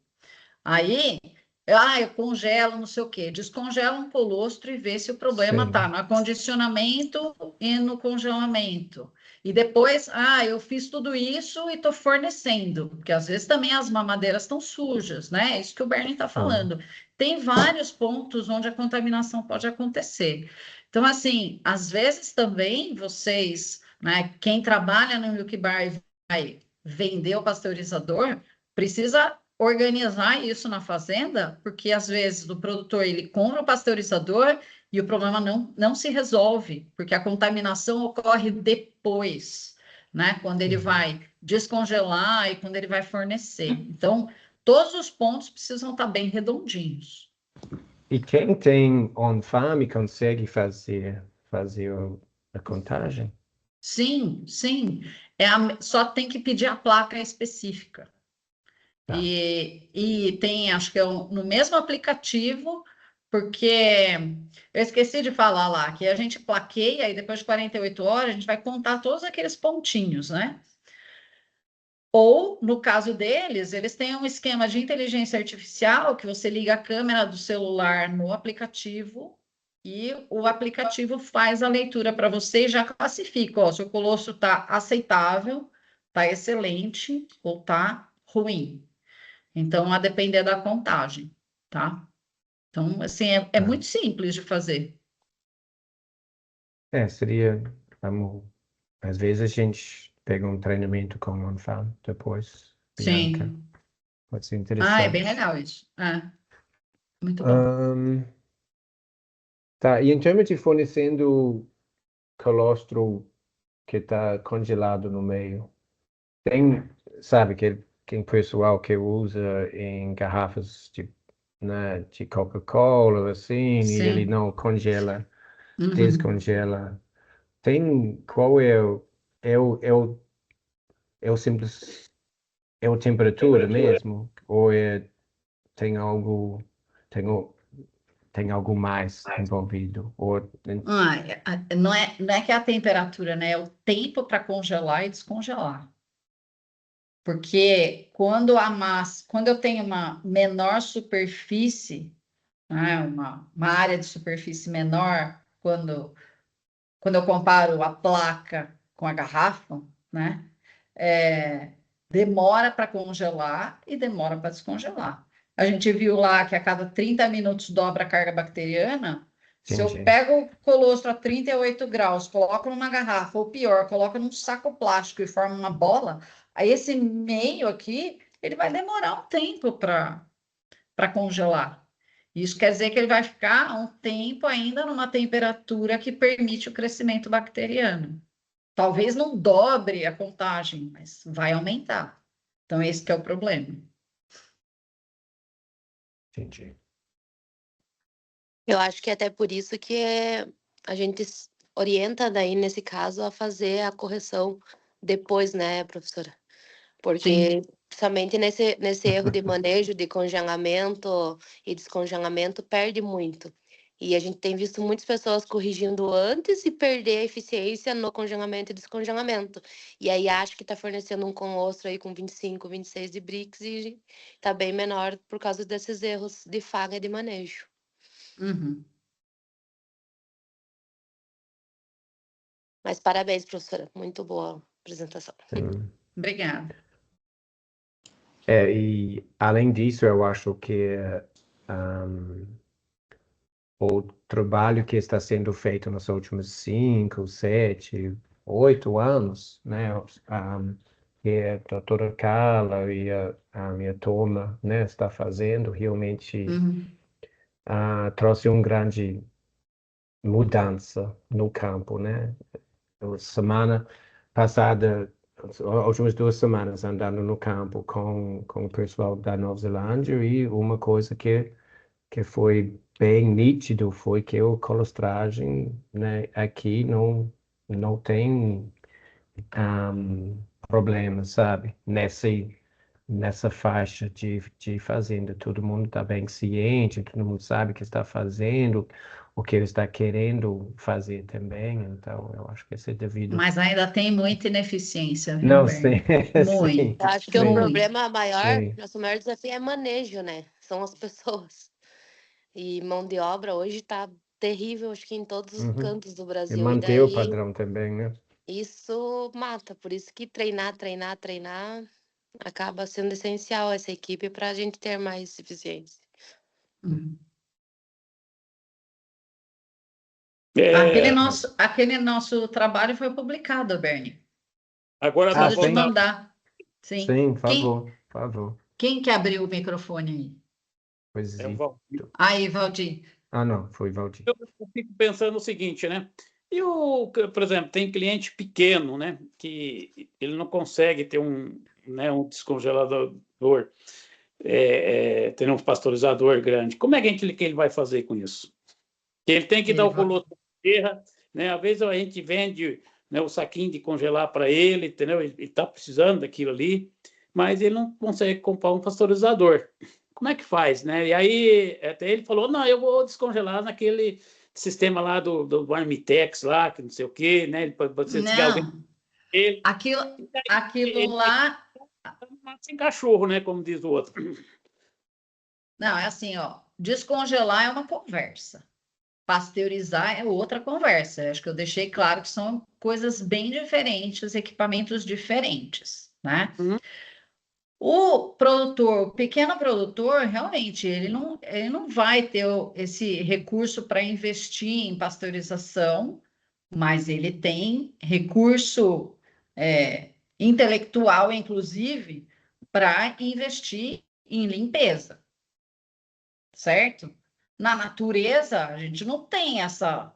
Aí, eu congelo, não sei o quê, descongelo um colostro e vê se o problema Sim. está no acondicionamento e no congelamento. E depois, eu fiz tudo isso e estou fornecendo, porque às vezes também as mamadeiras estão sujas, né? É isso que o Bernie está falando. Tem vários pontos onde a contaminação pode acontecer. Então, assim, às vezes também vocês, né, quem trabalha no Milk Bar e vai vender o pasteurizador, precisa organizar isso na fazenda, porque às vezes o produtor ele compra o pasteurizador e o problema não se resolve, porque a contaminação ocorre depois, né? Quando ele vai descongelar e quando ele vai fornecer. Então, todos os pontos precisam estar bem redondinhos. E quem tem on-farm consegue fazer a contagem? Sim, sim. Só tem que pedir a placa específica. Tá. E tem, acho que no mesmo aplicativo, porque eu esqueci de falar lá, que a gente plaqueia e depois de 48 horas a gente vai contar todos aqueles pontinhos, né? Ou, no caso deles, eles têm um esquema de inteligência artificial que você liga a câmera do celular no aplicativo e o aplicativo faz a leitura para você e já classifica, ó, se o colostro está aceitável, está excelente ou está ruim. Então, a depender da contagem, tá? Então, assim, é muito simples de fazer. Seria, às vezes a gente pega um treinamento com o on-farm depois, Bianca. Sim. Pode ser interessante. É bem legal isso. Muito bom. Tá, e em termos de fornecendo colostro que está congelado no meio, sabe, que tem pessoal que usa em garrafas de Coca-Cola, assim, e ele Sim. não congela, Uhum. descongela. Qual é o simples, é a temperatura mesmo? Ou tem algo, tem, tem algo mais envolvido? Não é que é a temperatura, né? É o tempo para congelar e descongelar. Porque quando eu tenho uma menor superfície, né, uma área de superfície menor, quando eu comparo a placa com a garrafa, né? Demora para congelar e demora para descongelar. A gente viu lá que a cada 30 minutos dobra a carga bacteriana. Se eu pego o colostro a 38 graus, coloco numa garrafa, ou pior, coloco num saco plástico e forma uma bola, aí esse meio aqui, ele vai demorar um tempo para congelar. Isso quer dizer que ele vai ficar um tempo ainda numa temperatura que permite o crescimento bacteriano. Talvez não dobre a contagem, mas vai aumentar. Então, esse que é o problema. Entendi. Eu acho que é até por isso que a gente orienta daí, nesse caso, a fazer a correção depois, né, professora? Porque somente nesse erro de manejo, de congelamento e descongelamento, perde muito. E a gente tem visto muitas pessoas corrigindo antes e perder a eficiência no congelamento e descongelamento. E aí acho que está fornecendo um colostro aí com 25, 26 de Brix e está bem menor por causa desses erros de falha de manejo. Uhum. Mas parabéns, professora. Muito boa apresentação. Sim. Obrigada. E além disso, eu acho que o trabalho que está sendo feito nos últimos 5, 7, 8 anos, né, que a doutora Carla e a minha turma, né, está fazendo, realmente trouxe uma grande mudança no campo, né? Semana passada, as últimas 2 semanas andando no campo com o pessoal da Nova Zelândia, e uma coisa que foi bem nítido foi que a colostragem, né, aqui não tem problemas, sabe? Nessa faixa de fazenda. Todo mundo está bem ciente, todo mundo sabe o que está fazendo, o que ele está querendo fazer também. Então, eu acho que isso é devido. Mas ainda tem muita ineficiência, viu, Não, Bernie? sim, Muito. Eu acho que o sim, problema maior, sim. nosso maior desafio é manejo, né? São as pessoas. E mão de obra hoje está terrível, acho que em todos os Uhum. cantos do E Brasil. E manter o daí padrão também, né? isso mata. Por isso que treinar acaba sendo essencial essa equipe para a gente ter mais eficiência. Uhum. É, Aquele nosso trabalho foi publicado, Bernie. agora para Preciso te sim. voltar. mandar. Sim. Sim, por favor. Quem que abriu o microfone aí? Pois É, Valdir. Aí, Valdir. não, foi Valdir. Eu fico pensando o seguinte, né? Por exemplo, tem cliente pequeno, né? Que ele não consegue ter um descongelador, ter um pasteurizador grande. Como é que ele vai fazer com isso? Ele tem que dar o colosso de terra, né? Às vezes a gente vende, né, o saquinho de congelar para ele, entendeu? Ele está precisando daquilo ali, mas ele não consegue comprar um pasteurizador. Como é que faz, né? E aí até ele falou, não, eu vou descongelar naquele sistema lá do Armitex lá, que não sei o quê, né? Você Não, ele, aquilo lá... sem cachorro, né? Como diz o outro. Não, é assim, ó. Descongelar é uma conversa. Pasteurizar é outra conversa. Eu acho que eu deixei claro que são coisas bem diferentes, equipamentos diferentes, né? O produtor, o pequeno produtor, realmente, ele não vai ter esse recurso para investir em pasteurização, mas ele tem recurso intelectual, inclusive, para investir em limpeza, certo? Na natureza, a gente não tem essa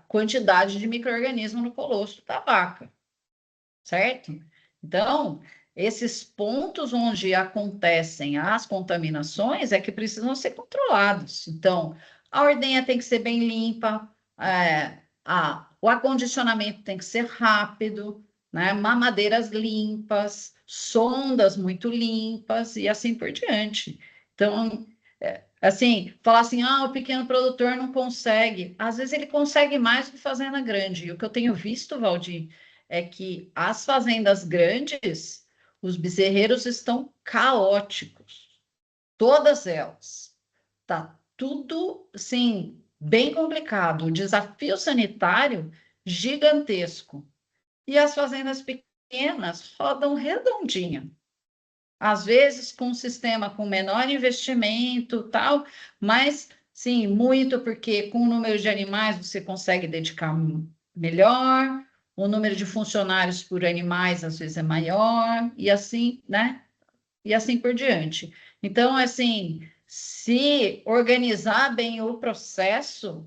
quantidade de micro-organismo no colostro da vaca, certo? Então, esses pontos onde acontecem as contaminações é que precisam ser controlados. Então, a ordenha tem que ser bem limpa, o acondicionamento tem que ser rápido, né? Mamadeiras limpas, sondas muito limpas e assim por diante. Então, assim, falar assim, o pequeno produtor não consegue. Às vezes ele consegue mais do que fazenda grande. E o que eu tenho visto, Valdir, é que as fazendas grandes, os bezerreiros estão caóticos. Todas elas. Tá tudo, sim, bem complicado. O desafio sanitário gigantesco. E as fazendas pequenas rodam redondinha. Às vezes com um sistema com menor investimento, tal, mas sim, muito porque com o número de animais você consegue dedicar melhor, o número de funcionários por animais às vezes é maior, e assim, né? E assim por diante. Então, assim, se organizar bem o processo,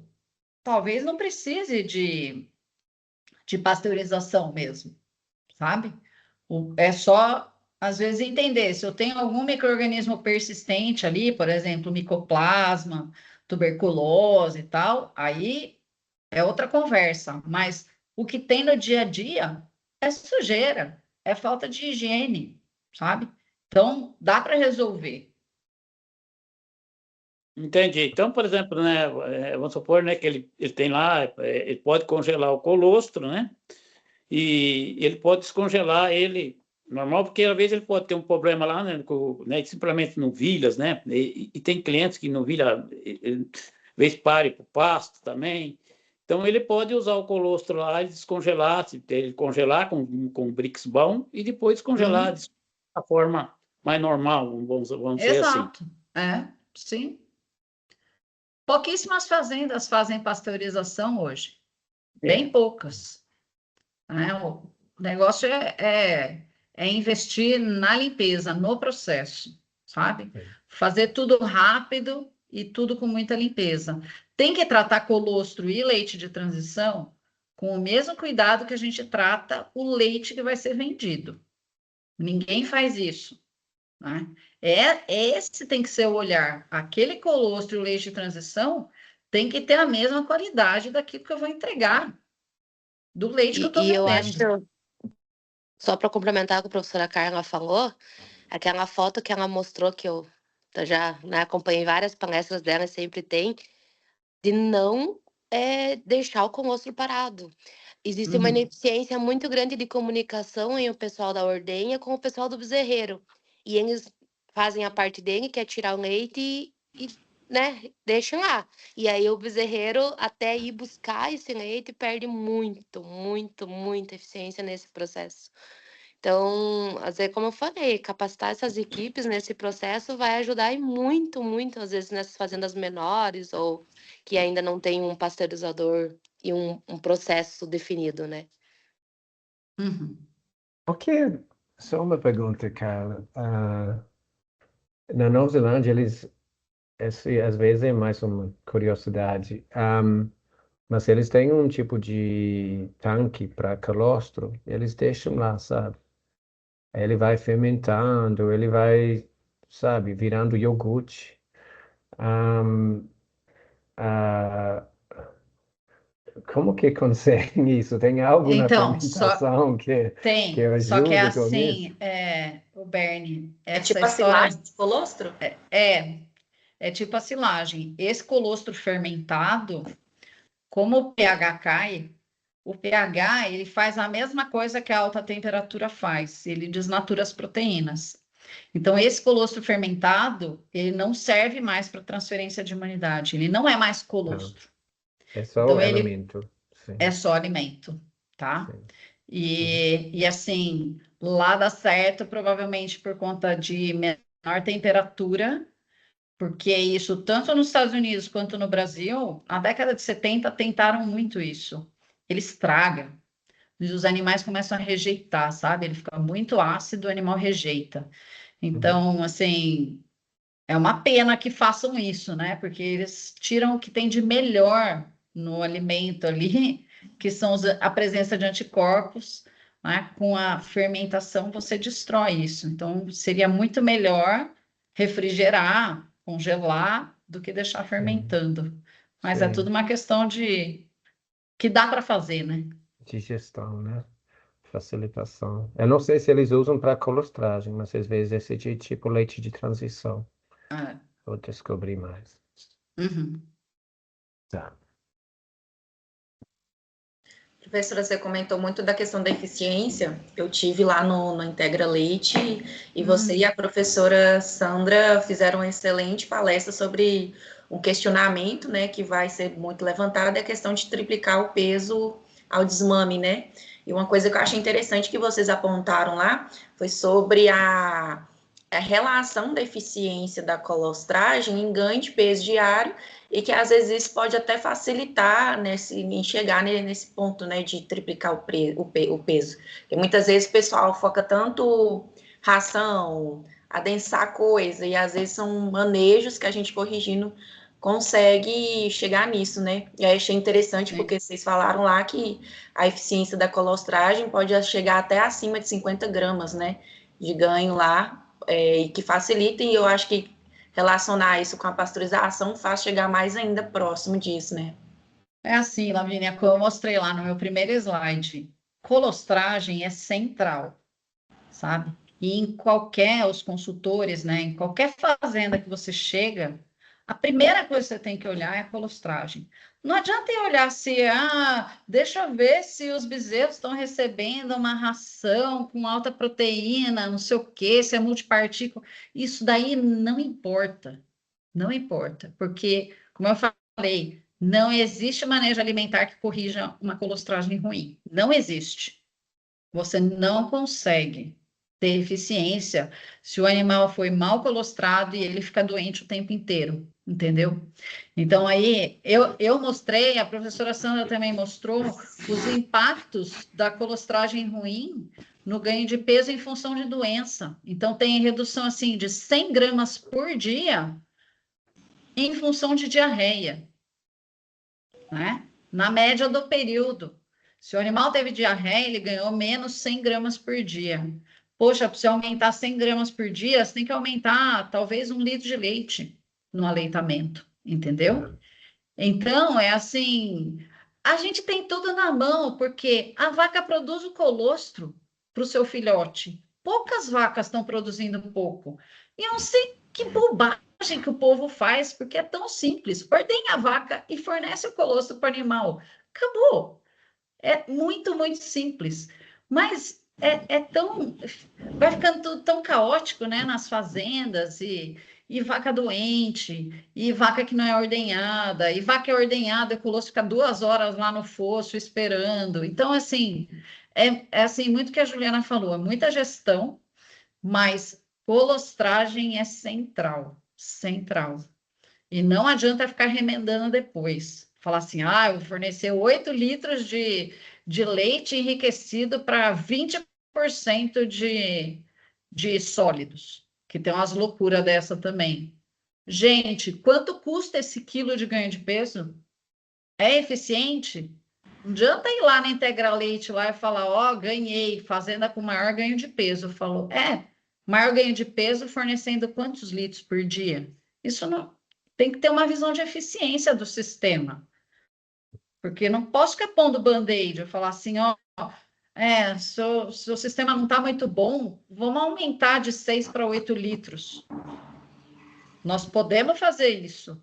talvez não precise de pasteurização mesmo, sabe? É só, às vezes, entender se eu tenho algum micro-organismo persistente ali, por exemplo, micoplasma, tuberculose e tal, aí é outra conversa. Mas o que tem no dia a dia, é sujeira, é falta de higiene, sabe? Então, dá para resolver. Entendi. Então, por exemplo, né, vamos supor, né, que ele tem lá, ele pode congelar o colostro, né? E ele pode descongelar ele normal, porque às vezes ele pode ter um problema lá, né, simplesmente novilhas, né? E tem clientes que novilha, às vezes pare para o pasto também. Então, ele pode usar o colostro lá e descongelar, ele congelar com brix bom e depois descongelar da forma mais normal, vamos dizer assim. Exato, sim. Pouquíssimas fazendas fazem pasteurização hoje, bem poucas. O negócio é investir na limpeza, no processo, sabe? Fazer tudo rápido e tudo com muita limpeza. Tem que tratar colostro e leite de transição com o mesmo cuidado que a gente trata o leite que vai ser vendido. Ninguém faz isso, né? Esse tem que ser o olhar. Aquele colostro e o leite de transição tem que ter a mesma qualidade daquilo que eu vou entregar, do leite que eu estou vendendo. Eu acho, só para complementar o que a professora Carla falou, aquela foto que ela mostrou, que eu já, né, acompanhei várias palestras dela, sempre tem, de não deixar o colostro parado. Existe uma ineficiência muito grande de comunicação em o pessoal da ordenha com o pessoal do bezerreiro. E eles fazem a parte dele, que é tirar o leite e né, deixam lá. E aí o bezerreiro, até ir buscar esse leite, perde muita eficiência nesse processo. Então, às vezes, como eu falei, capacitar essas equipes nesse processo vai ajudar e muito, às vezes, nessas fazendas menores ou que ainda não tem um pasteurizador e um processo definido, né? Ok, só uma pergunta, Carla. Na Nova Zelândia, às vezes é mais uma curiosidade, mas eles têm um tipo de tanque para colostro, eles deixam lá, sabe? Ele vai fermentando, ele vai, sabe, virando iogurte. Como que conseguem isso? Tem algo na Então, fermentação que ajuda só que é com assim, isso? o Bernie, essa tipo a história silagem de colostro? é tipo a silagem. Esse colostro fermentado, como o pH cai, o pH ele faz a mesma coisa que a alta temperatura faz, ele desnatura as proteínas. Então, esse colostro fermentado, ele não serve mais para transferência de imunidade, ele não é mais colostro. É só Então, o alimento. Sim. é só alimento, tá? Sim. E assim, lá dá certo, provavelmente por conta de menor temperatura, porque isso, tanto nos Estados Unidos quanto no Brasil, na década de 70 tentaram muito isso. Ele estraga, e os animais começam a rejeitar, sabe? Ele fica muito ácido, o animal rejeita. Então, assim, é uma pena que façam isso, né? Porque eles tiram o que tem de melhor no alimento ali, que são a presença de anticorpos, né? Com a fermentação você destrói isso. Então, seria muito melhor refrigerar, congelar, do que deixar fermentando. Mas é Sim. tudo uma questão de que dá para fazer, né? Digestão, né? Facilitação. Eu não sei se eles usam para colostragem, mas às vezes esse de tipo leite de transição. Vou descobrir mais. Tá. Professora, você comentou muito da questão da eficiência. Eu tive lá no Integra Leite e você e a professora Sandra fizeram uma excelente palestra sobre um questionamento, né, que vai ser muito levantado, é a questão de triplicar o peso ao desmame, né? E uma coisa que eu achei interessante que vocês apontaram lá foi sobre a relação da eficiência da colostragem em ganho de peso diário e que às vezes isso pode até facilitar em chegar nesse ponto, né, de triplicar o peso. Porque muitas vezes o pessoal foca tanto ração, adensar coisa, e às vezes são manejos que a gente corrigindo consegue chegar nisso, né? E aí achei interessante porque vocês falaram lá que a eficiência da colostragem pode chegar até acima de 50 gramas, né, de ganho lá, e que facilita, e eu acho que relacionar isso com a pasteurização faz chegar mais ainda próximo disso, né? É assim, Lavínia, como eu mostrei lá no meu primeiro slide. colostragem é central, sabe? E os consultores, né, em qualquer fazenda que você chega, a primeira coisa que você tem que olhar é a colostragem. Não adianta eu olhar se, deixa eu ver se os bezerros estão recebendo uma ração com alta proteína, não sei o quê, se é multipartícula. Isso daí não importa. Não importa, porque, como eu falei, não existe manejo alimentar que corrija uma colostragem ruim. Não existe. Você não consegue ter eficiência se o animal foi mal colostrado e ele fica doente o tempo inteiro, entendeu? Então, aí, eu mostrei, a professora Sandra também mostrou os impactos da colostragem ruim no ganho de peso em função de doença. Então, tem redução, assim, de 100 gramas por dia em função de diarreia, né? Na média do período. Se o animal teve diarreia, ele ganhou menos 100 gramas por dia. Poxa, para você aumentar 100 gramas por dia, você tem que aumentar talvez 1 litro de leite no aleitamento, entendeu? Então, é assim, a gente tem tudo na mão, porque a vaca produz o colostro para o seu filhote. Poucas vacas estão produzindo pouco. E eu não sei que bobagem que o povo faz, porque é tão simples. Ordenha a vaca e fornece o colostro para o animal. Acabou. É muito, muito simples. Mas vai ficando tudo tão caótico, né, nas fazendas, e vaca doente, e vaca que não é ordenhada, e vaca é ordenhada, e o colostro fica 2 horas lá no fosso esperando. Então, assim, é assim, muito o que a Juliana falou, é muita gestão, mas colostragem é central, central. E não adianta ficar remendando depois. Falar assim, eu vou fornecer 8 litros de leite enriquecido para 20% de sólidos, que tem umas loucuras dessa também. Gente, quanto custa esse quilo de ganho de peso? É eficiente? Não adianta ir lá na Integral Leite lá e falar, ganhei, fazenda com maior ganho de peso. Falou, maior ganho de peso fornecendo quantos litros por dia? Isso não tem que ter uma visão de eficiência do sistema. Porque não posso ficar pondo band-aid e falar assim, seu sistema não está muito bom, vamos aumentar de 6 para 8 litros. Nós podemos fazer isso.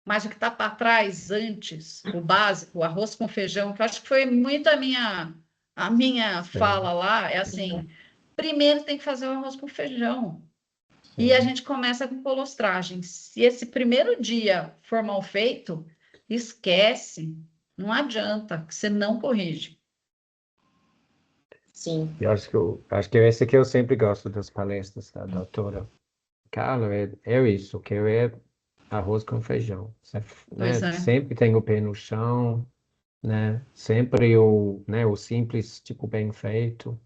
Mas o que está para trás antes, o básico, o arroz com feijão, que eu acho que foi muito a minha fala lá, é assim, primeiro tem que fazer o arroz com feijão. E a gente começa com colostragem. Se esse primeiro dia for mal feito, esquece. Não adianta, que você não corrige. Sim. Eu acho que esse que eu sempre gosto das palestras da doutora Carla, é isso, que é arroz com feijão. Né? Sempre tem o pé no chão, né? Sempre o simples, tipo, bem feito.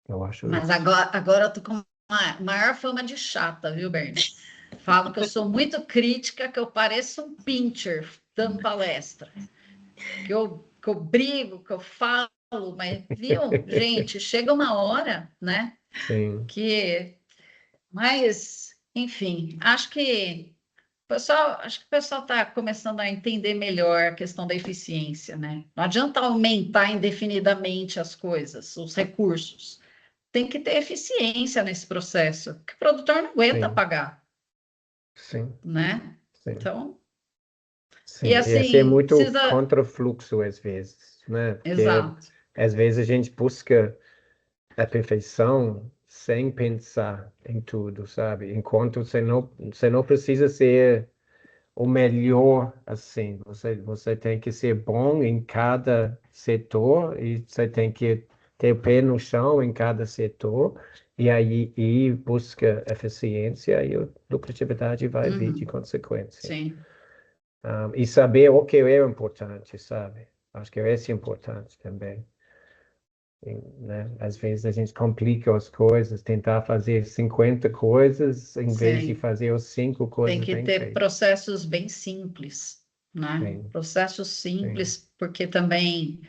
Eu acho Mas isso. agora eu tô com a maior fama de chata, viu, Bernie? Falo que eu sou muito crítica, que eu pareço um pincher dando palestra. Que eu brigo, que eu falo, mas, viu, gente, chega uma hora, né? Sim. Mas, enfim, acho que o pessoal está começando a entender melhor a questão da eficiência, né? Não adianta aumentar indefinidamente as coisas, os recursos. Tem que ter eficiência nesse processo, que o produtor não aguenta pagar. Sim. Né? Sim. Então. Sim. E assim. Esse é muito contra-fluxo, às vezes, né? Porque, exato. Às vezes a gente busca a perfeição sem pensar em tudo, sabe? Enquanto você não precisa ser o melhor assim. Você tem que ser bom em cada setor e você tem que ter o pé no chão em cada setor e aí busca eficiência e a lucratividade vai vir de consequência. Sim. E saber o que é importante, sabe? Acho que é importante também. Né? Às vezes a gente complica as coisas, tentar fazer 50 coisas em vez de fazer as 5 coisas bem feitas. Tem que ter processos bem simples, né? Sim. Processos simples, porque também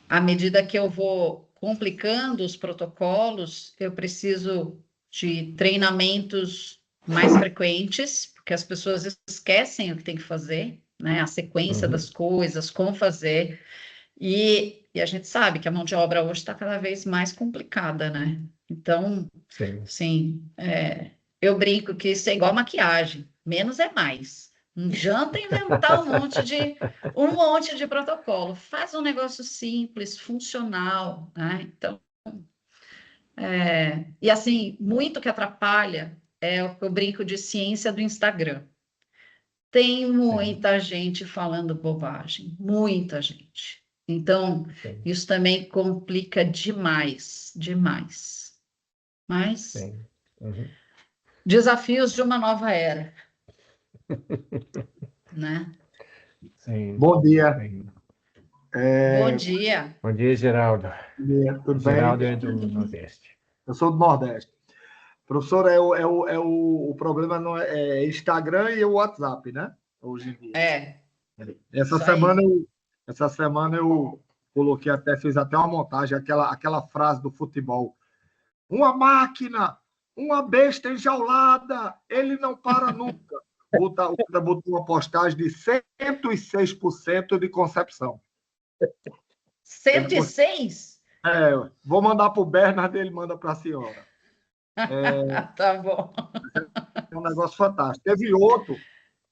à medida que eu vou complicando os protocolos, eu preciso de treinamentos mais frequentes, porque as pessoas esquecem o que tem que fazer, né? A sequência das coisas, como fazer. E a gente sabe que a mão de obra hoje está cada vez mais complicada, né? Então, Sim. sim, eu brinco que isso é igual maquiagem, menos é mais. Não adianta inventar um monte de protocolo. Faz um negócio simples, funcional, né? Então, e assim, muito que atrapalha é o que eu brinco de ciência do Instagram. Tem muita gente falando bobagem, muita gente. Então, Sim. isso também complica demais, demais. Mas, Sim. Uhum. desafios de uma nova era, né? Sim. Bom dia. Sim. Bom dia. Bom dia, Geraldo. Bom dia, tudo Geraldo bem? é do Nordeste. Eu sou do Nordeste. Professor, o problema não é Instagram e o WhatsApp, né? Hoje em dia. Essa isso aí. semana eu coloquei até, fiz até uma montagem, aquela frase do futebol. Uma máquina, uma besta enjaulada, ele não para nunca. O cara botou uma postagem de 106% de concepção. 106? Vou mandar para o Bernard, ele manda para a senhora. Tá bom. É um negócio fantástico. Teve outro,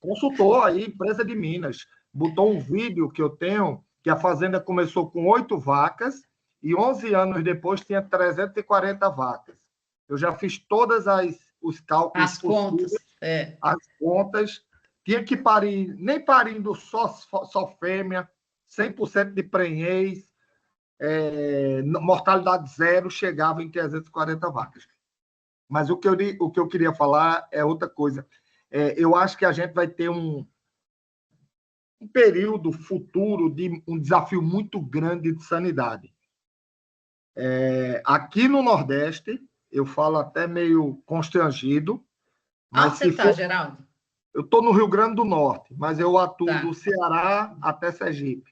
consultor aí, empresa de Minas, botou um vídeo que eu tenho, que a fazenda começou com 8 vacas e 11 anos depois tinha 340 vacas. Eu já fiz todas os cálculos As contas. as contas, tinha que parir, nem parindo só fêmea, 100% de prenhez, mortalidade zero, chegava em 340 vacas. Mas o que eu queria falar é outra coisa. Eu acho que a gente vai ter um período futuro de um desafio muito grande de sanidade. Aqui no Nordeste, eu falo até meio constrangido, mas onde você está, Geraldo? Eu estou no Rio Grande do Norte, mas eu atuo Tá. do Ceará até Sergipe.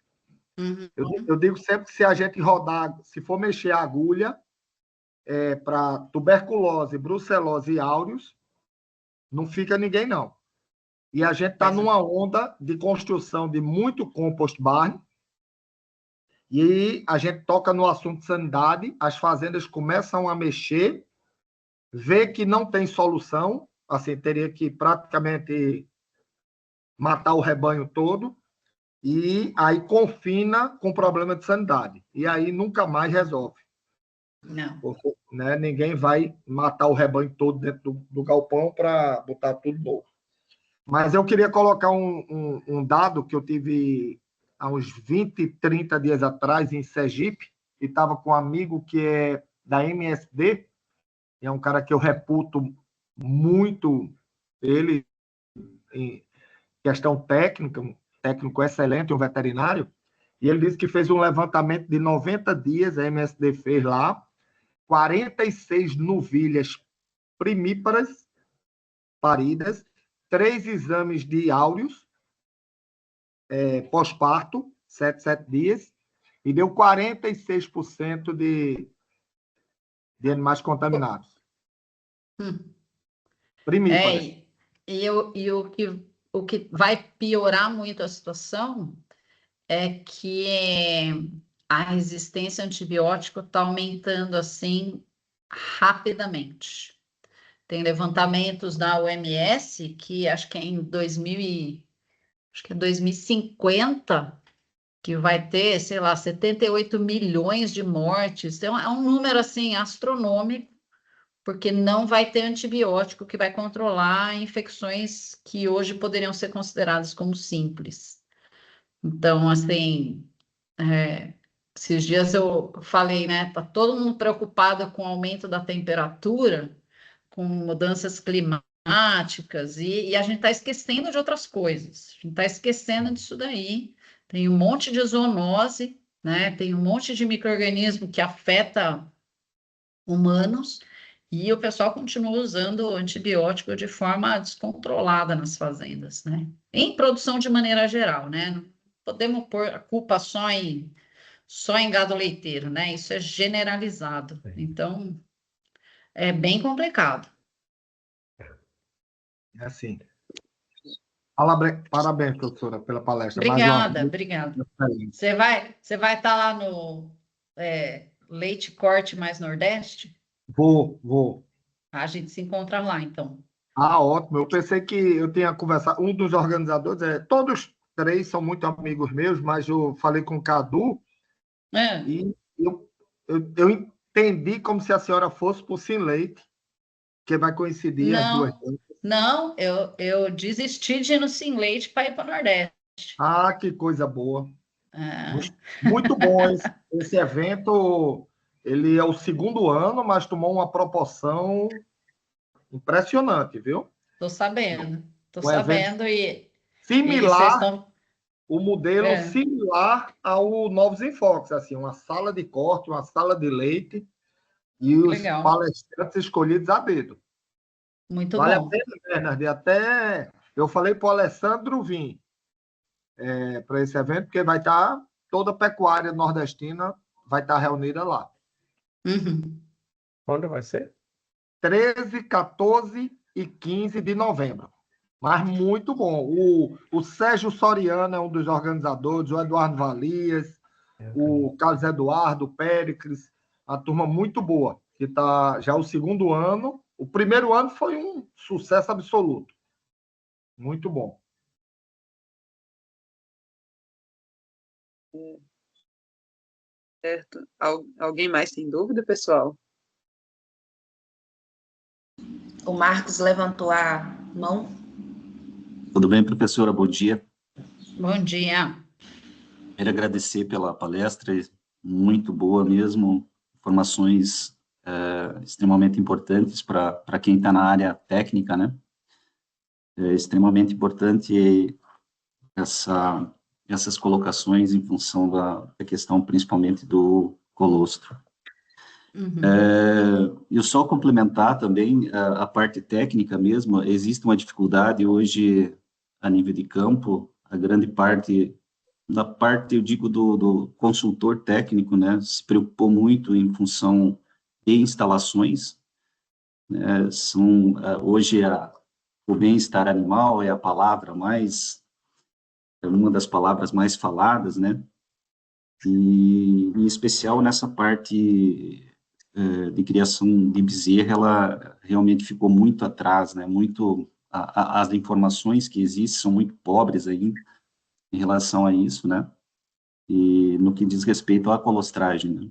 Uhum. Eu digo sempre que se a gente rodar, se for mexer a agulha para tuberculose, brucelose e áureos, não fica ninguém, não. E a gente está numa onda de construção de muito compost barn, e a gente toca no assunto de sanidade, as fazendas começam a mexer, vê que não tem solução, assim, teria que praticamente matar o rebanho todo, e aí confina com problema de sanidade. E aí nunca mais resolve. Não. Porque, né, ninguém vai matar o rebanho todo dentro do galpão para botar tudo novo. Mas eu queria colocar um dado que eu tive há uns 20, 30 dias atrás em Sergipe, e estava com um amigo que é da MSD, é um cara que eu reputo muito ele em questão técnica, um técnico excelente, um veterinário, e ele disse que fez um levantamento de 90 dias, a MSD fez lá, 46 novilhas primíparas paridas, 3 exames de áureos pós-parto, 7 dias, e deu 46% de animais contaminados. Primíparas. E o que vai piorar muito a situação é que a resistência a antibiótico está aumentando assim rapidamente. Tem levantamentos da OMS que acho que é em 2050 que vai ter, sei lá, 78 milhões de mortes. Então, é um número assim astronômico, porque não vai ter antibiótico que vai controlar infecções que hoje poderiam ser consideradas como simples. Então, assim, esses dias eu falei, né? Tá todo mundo preocupado com o aumento da temperatura, com mudanças climáticas, e a gente está esquecendo de outras coisas. A gente está esquecendo disso daí. Tem um monte de zoonose, né? Tem um monte de micro-organismo que afeta humanos, e o pessoal continua usando antibiótico de forma descontrolada nas fazendas, né? Em produção de maneira geral, né? Não podemos pôr a culpa só em gado leiteiro, né? Isso é generalizado. Então, é bem complicado. É assim. Parabéns, professora, pela palestra. Mais uma vez. Obrigada. Você vai estar lá no Leite Corte Mais Nordeste? Vou. A gente se encontra lá, então. Ah, ótimo. Eu pensei que eu tinha conversado. Um dos organizadores, todos três são muito amigos meus, mas eu falei com o Cadu e eu entendi como se a senhora fosse por Sim Leite, que vai coincidir as duas coisas. Não, eu desisti de ir no Sim Leite para ir para o Nordeste. Ah, que coisa boa. Muito bom esse evento. Ele é o 2º ano, mas tomou uma proporção impressionante, viu? Estou sabendo. Similar, vocês estão... o modelo similar ao Novos Enfoques, assim, uma sala de corte, uma sala de leite e os palestrantes escolhidos a dedo. Muito vale bom. A pena, Bernardo. Até eu falei para o Alessandro vir para esse evento, porque vai estar toda a pecuária nordestina vai estar reunida lá. Uhum. Quando vai ser? 13, 14 e 15 de novembro. Mas muito bom. O Sérgio Soriano é um dos organizadores, o Eduardo Valias, o Carlos Eduardo, o Péricles, a turma muito boa, que está já o 2º ano. O 1º ano foi um sucesso absoluto. Muito bom. Certo. Alguém mais tem dúvida, pessoal? O Marcos levantou a mão. Tudo bem, professora? Bom dia. Bom dia. Quero agradecer pela palestra, muito boa mesmo, informações extremamente importantes para quem está na área técnica, né? É extremamente importante essas colocações em função da questão, principalmente do colostro. Uhum. E só complementar também a parte técnica mesmo, existe uma dificuldade hoje a nível de campo, a grande parte da parte, eu digo, do consultor técnico, né, se preocupou muito em função de instalações, né, hoje o bem-estar animal é a palavra uma das palavras mais faladas, né, e em especial nessa parte de criação de bezerra, ela realmente ficou muito atrás, né, as informações que existem são muito pobres ainda em relação a isso, né, e no que diz respeito à colostragem, né,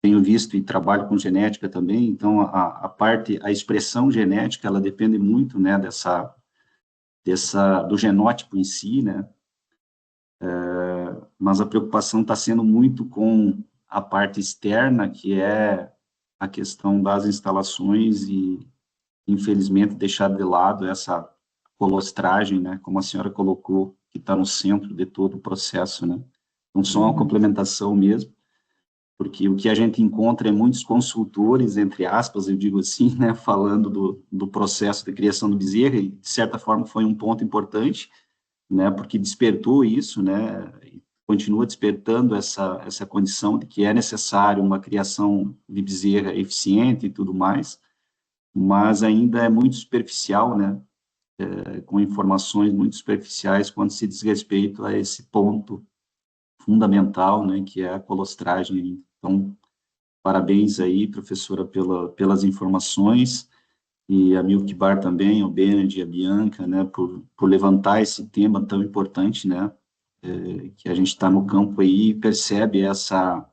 tenho visto e trabalho com genética também, então a expressão genética, ela depende muito, né, do genótipo em si, né, mas a preocupação está sendo muito com a parte externa, que é a questão das instalações e, infelizmente, deixar de lado essa colostragem, né, como a senhora colocou, que está no centro de todo o processo, né. Então, só uma complementação mesmo, porque o que a gente encontra é muitos consultores, entre aspas, eu digo assim, né, falando do processo de criação do bezerro, e, de certa forma, foi um ponto importante, né, porque despertou isso, né, e continua despertando essa condição de que é necessário uma criação de bezerra eficiente e tudo mais, mas ainda é muito superficial, né, com informações muito superficiais quando se diz respeito a esse ponto fundamental, né, que é a colostragem. Então, parabéns aí, professora, pelas informações, e a Milk Bar também, o Bened e a Bianca, né, por levantar esse tema tão importante, né, que a gente está no campo aí e percebe essa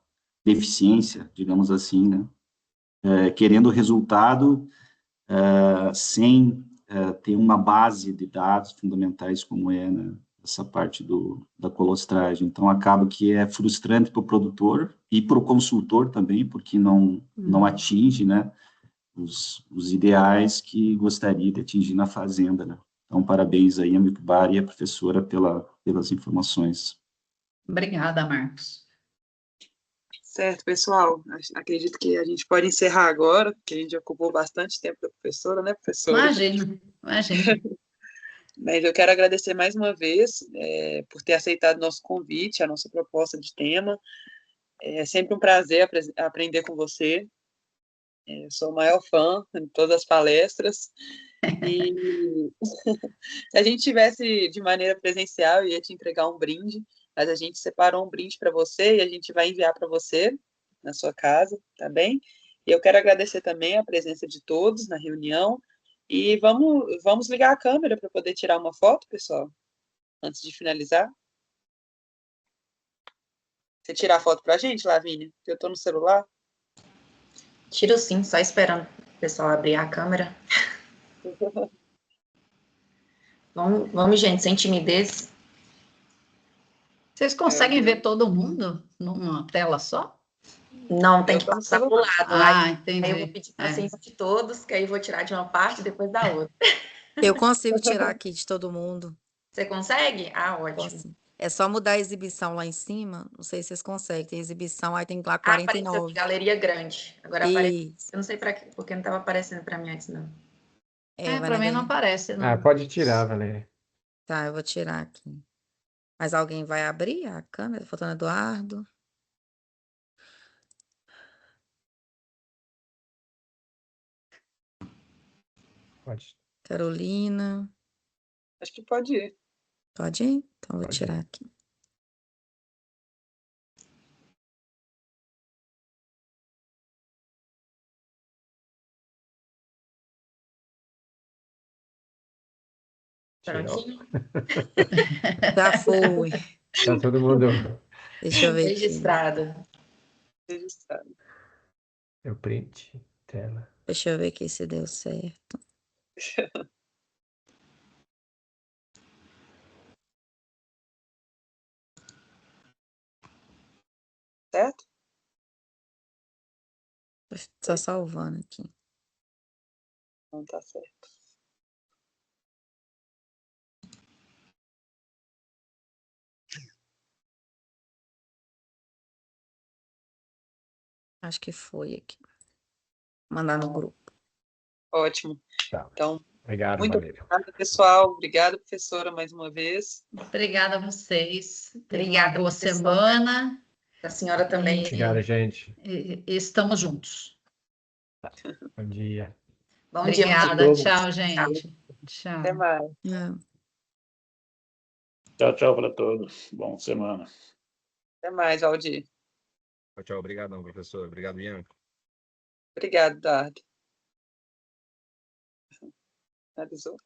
deficiência, digamos assim, né, querendo resultado sem ter uma base de dados fundamentais como né, essa parte da colostragem. Então, acaba que é frustrante para o produtor e para o consultor também, porque não atinge, né, os ideais que gostaria de atingir na fazenda, né? Então, parabéns aí a Milk Bar e a professora pelas informações. Obrigada, Marcos. Certo, pessoal. Acredito que a gente pode encerrar agora, porque a gente ocupou bastante tempo da professora, né, professora? Imagina. Mas eu quero agradecer mais uma vez por ter aceitado nosso convite, a nossa proposta de tema. É sempre um prazer aprender com você. Sou o maior fã de todas as palestras. E se a gente tivesse de maneira presencial, eu ia te entregar um brinde, mas a gente separou um brinde para você e a gente vai enviar para você na sua casa, tá bem? E eu quero agradecer também a presença de todos na reunião. E vamos ligar a câmera para poder tirar uma foto, pessoal, antes de finalizar. Você tirar a foto para a gente, Lavínia? Eu estou no celular. Tiro sim, só esperando o pessoal abrir a câmera. Vamos, gente, sem timidez. Vocês conseguem ver todo mundo numa tela só? Não, tem que passar para o lado. Entendi. Aí eu vou pedir paciência de todos, que aí eu vou tirar de uma parte e depois da outra. Eu consigo tirar aqui de todo mundo. Você consegue? Ah, ótimo. Consigo. É só mudar a exibição lá em cima. Não sei se vocês conseguem. Tem exibição, aí tem lá 49. Apareceu aqui, galeria grande. Agora apareceu. Eu não sei para quê, porque não estava aparecendo para mim antes, não. Para mim não aparece. Não. Pode tirar, Valéria. Tá, eu vou tirar aqui. Mas alguém vai abrir a câmera? Faltando Eduardo. Pode. Carolina. Acho que pode ir. Pode ir? Então, vou Pode tirar aqui. Prontinho. Já foi. Tá todo mundo. Deixa eu ver aqui. Registrado. Eu print tela. Deixa eu ver aqui se deu certo. Certo? Só salvando aqui. Não tá certo. Acho que foi aqui. Mandar no grupo. Ótimo. Tá. Então, Obrigado, muito Valéria. obrigada, pessoal. Obrigada, professora, mais uma vez. Obrigada a vocês. Obrigada, Boa professora. semana. A senhora também. Obrigado, gente. E estamos juntos. Bom dia. Bom Obrigada. dia. Tchau, gente. Tchau. Até mais. Tchau para todos. Bom semana. Até mais, Valdir. Tchau, obrigadão, professor. Obrigado, Bianca. Obrigado, Dardo. Avisou?